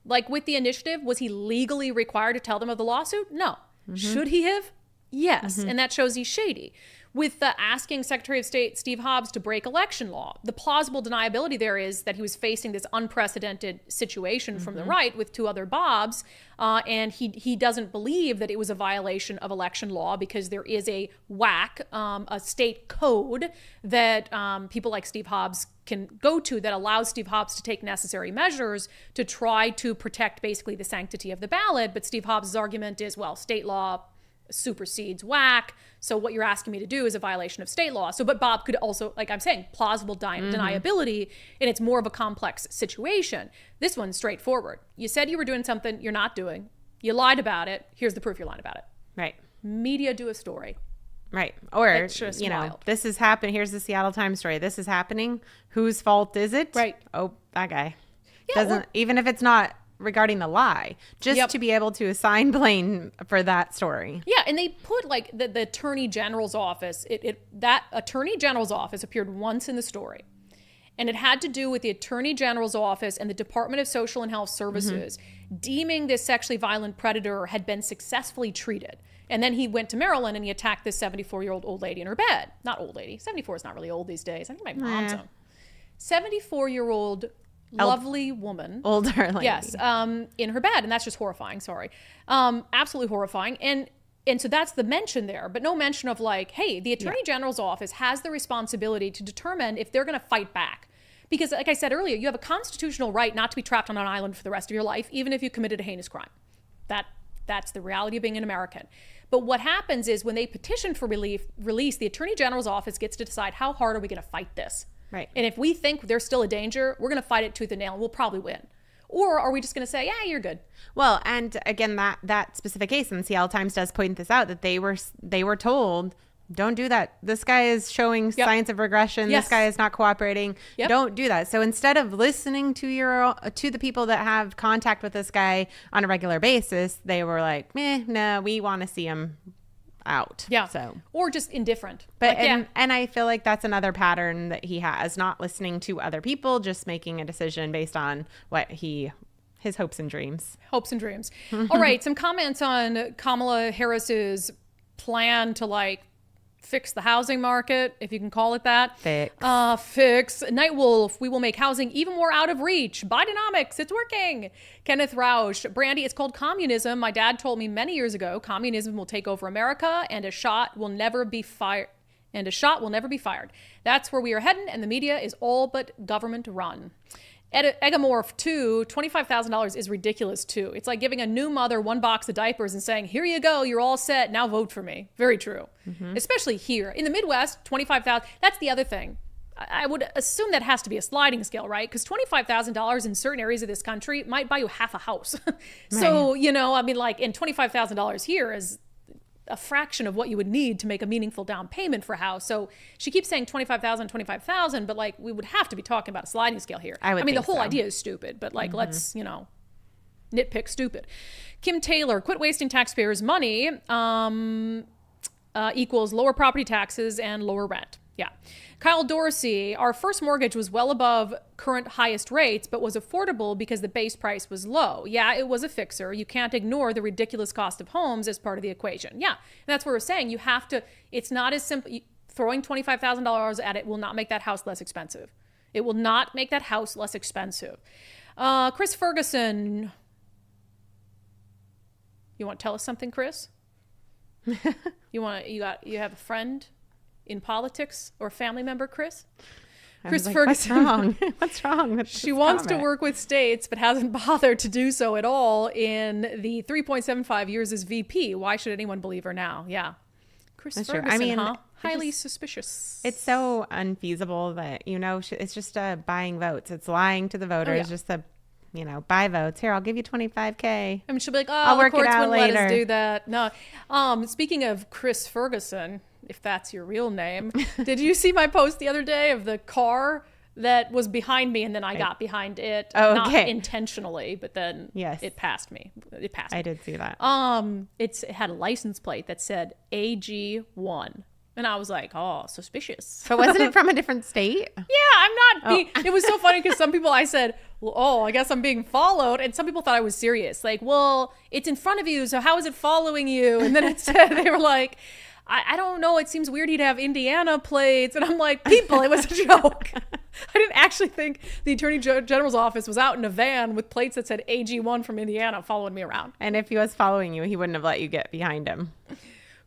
A: Like with the initiative, was he legally required to tell them of the lawsuit? No. Should he have? Yes. And that shows he's shady. With the asking Secretary of State Steve Hobbs to break election law, the plausible deniability there is that he was facing this unprecedented situation from the right with two other Bobs, and he doesn't believe that it was a violation of election law because there is a WAC, a state code that people like Steve Hobbs can go to that allows Steve Hobbs to take necessary measures to try to protect basically the sanctity of the ballot. But Steve Hobbs' argument is, well, state law supersedes WAC. So what you're asking me to do is a violation of state law. So, but Bob could also, like I'm saying, plausible deniability, and it's more of a complex situation. This one's straightforward. You said you were doing something you're not doing. You lied about it. Here's the proof you're lying about it.
E: Right.
A: Media do a story.
E: Right. Or,
A: it's just wild.
E: This is happening. Here's the Seattle Times story. This is happening. Whose fault is it?
A: Right.
E: Oh, that guy. Yeah, even if it's not regarding the lie, just to be able to assign blame for that story.
A: Yeah, and they put like the Attorney General's office, that Attorney General's office appeared once in the story. And it had to do with the Attorney General's office and the Department of Social and Health Services deeming this sexually violent predator had been successfully treated. And then he went to Maryland and he attacked this 74-year-old old lady in her bed. Not old lady. 74 is not really old these days. I think my mom's on. 74-year-old lovely woman.
E: Older lady.
A: Yes, in her bed. And that's just horrifying. Sorry. Absolutely horrifying. And so that's the mention there, but no mention of like, hey, the Attorney General's office has the responsibility to determine if they're going to fight back. Because like I said earlier, you have a constitutional right not to be trapped on an island for the rest of your life, even if you committed a heinous crime. That's the reality of being an American. But what happens is when they petition for release, the Attorney General's office gets to decide how hard are we going to fight this.
E: Right.
A: And if we think there's still a danger, we're going to fight it tooth and nail and we'll probably win. Or are we just going to say, yeah, you're good?
E: Well, and again, that specific case, and the Seattle Times does point this out, that they were told, don't do that. This guy is showing signs of regression. This guy is not cooperating. Don't do that. So instead of listening to the people that have contact with this guy on a regular basis, they were like, no, we want to see him out.
A: Yeah.
E: So,
A: or just indifferent.
E: But like, and I feel like that's another pattern that he has, not listening to other people, just making a decision based on what his hopes and dreams.
A: Hopes and dreams. All right, some comments on Kamala Harris's plan to like fix the housing market, if you can call it that.
E: Fix.
A: Nightwolf, we will make housing even more out of reach. Bidenomics, it's working. Kenneth Rausch, Brandi, it's called communism. My dad told me many years ago, communism will take over America and a shot will never be fired. That's where we are heading, and the media is all but government run. Egamorph 2, $25,000 is ridiculous too. It's like giving a new mother one box of diapers and saying, here you go, you're all set, now vote for me. Very true. Especially here. In the Midwest, $25,000, that's the other thing. I would assume that has to be a sliding scale, right? Because $25,000 in certain areas of this country might buy you half a house. So, you know, I mean, like, and $25,000 here is a fraction of what you would need to make a meaningful down payment for a house. So she keeps saying 25,000, but like we would have to be talking about a sliding scale here. I mean, the whole idea is stupid, but like, let's, you know, nitpick stupid. Kim Taylor, quit wasting taxpayers' money equals lower property taxes and lower rent. Yeah. Kyle Dorsey, our first mortgage was well above current highest rates, but was affordable because the base price was low. Yeah, it was a fixer. You can't ignore the ridiculous cost of homes as part of the equation. Yeah, and that's what we're saying. You have to, it's not as simple. Throwing $25,000 at it will not make that house less expensive. It will not make that house less expensive. Chris Ferguson. You want to tell us something, Chris? You have a friend in politics or a family member, Chris? Chris Ferguson.
E: What's wrong with
A: She wants to work with states, but hasn't bothered to do so at all in the 3.75 years as VP. Why should anyone believe her now? Yeah. Chris
E: That's
A: Ferguson,
E: true. I mean,
A: huh? Highly suspicious.
E: It's so unfeasible that, you know, it's just buying votes. It's lying to the voters just to, you know, buy votes. Here, I'll give you $25K.
A: I mean, she'll be like,
E: I'll work
A: the courts
E: it out
A: wouldn't
E: later.
A: let us do that. No. Speaking of Chris Ferguson, if that's your real name, did you see my post the other day of the car that was behind me and then I got behind it? Not intentionally, but then it passed me. I
E: did see that.
A: It had a license plate that said AG1. And I was like, oh, suspicious.
E: But wasn't it from a different state?
A: Yeah, I'm not being, it was so funny because some people, I said, well, I guess I'm being followed. And some people thought I was serious. Like, well, it's in front of you, so how is it following you? And then it said, they were like, I don't know, it seems weird he'd have Indiana plates. And I'm like, people, it was a joke. I didn't actually think the Attorney General's office was out in a van with plates that said AG1 from Indiana following me around.
E: And if he was following you, he wouldn't have let you get behind him.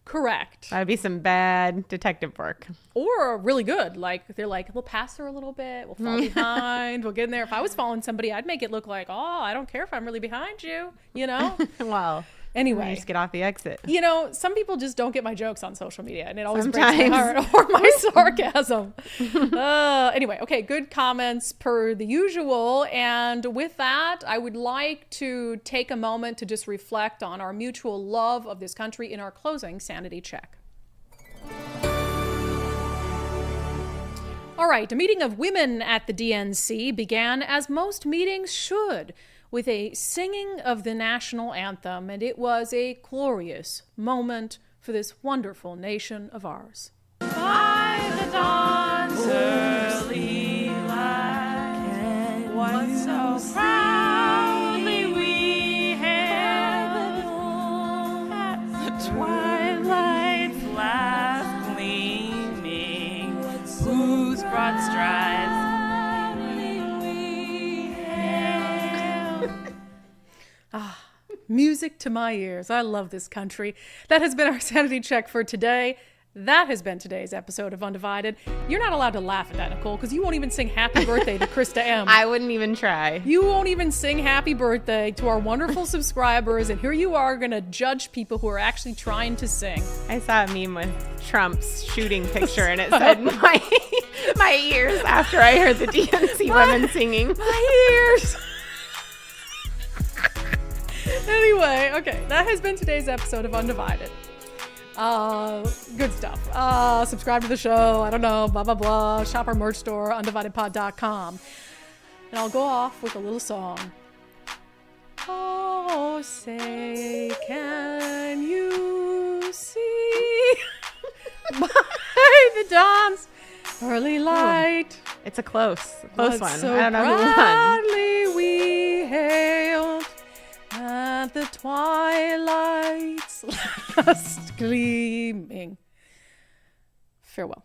A: Correct.
E: That would be some bad detective work.
A: Or really good. Like, they're like, we'll pass her a little bit. We'll fall behind. We'll get in there. If I was following somebody, I'd make it look like, oh, I don't care if I'm really behind you, you know?
E: Well,
A: anyway.
E: You just get off the exit.
A: You know, some people just don't get my jokes on social media, and it always breaks my heart, or my sarcasm. Anyway, okay, good comments per the usual. And with that, I would like to take a moment to just reflect on our mutual love of this country in our closing sanity check. All right, a meeting of women at the DNC began as most meetings should, with a singing of the national anthem, and it was a glorious moment for this wonderful nation of ours. By the dawn's early light, what so proudly we hailed at the twilight's last gleaming, whose broad strides music to my ears. I love this country. That has been our sanity check for today. That has been today's episode of Undivided. You're not allowed to laugh at that, Nicole, because you won't even sing happy birthday to Krista M.
E: I wouldn't even try.
A: You won't even sing happy birthday to our wonderful subscribers, and here you are going to judge people who are actually trying to sing.
E: I saw a meme with Trump's shooting picture, and it said, my ears after I heard the DNC women singing.
A: My ears! Anyway, okay, that has been today's episode of Undivided. Good stuff. Subscribe to the show. I don't know, blah, blah, blah. Shop our merch store, undividedpod.com. And I'll go off with a little song. Oh, say, can you see by the dawn's early light?
E: Ooh, it's a close one.
A: So
E: I don't know who won.
A: proudly we hailed at the twilight's last gleaming. Farewell.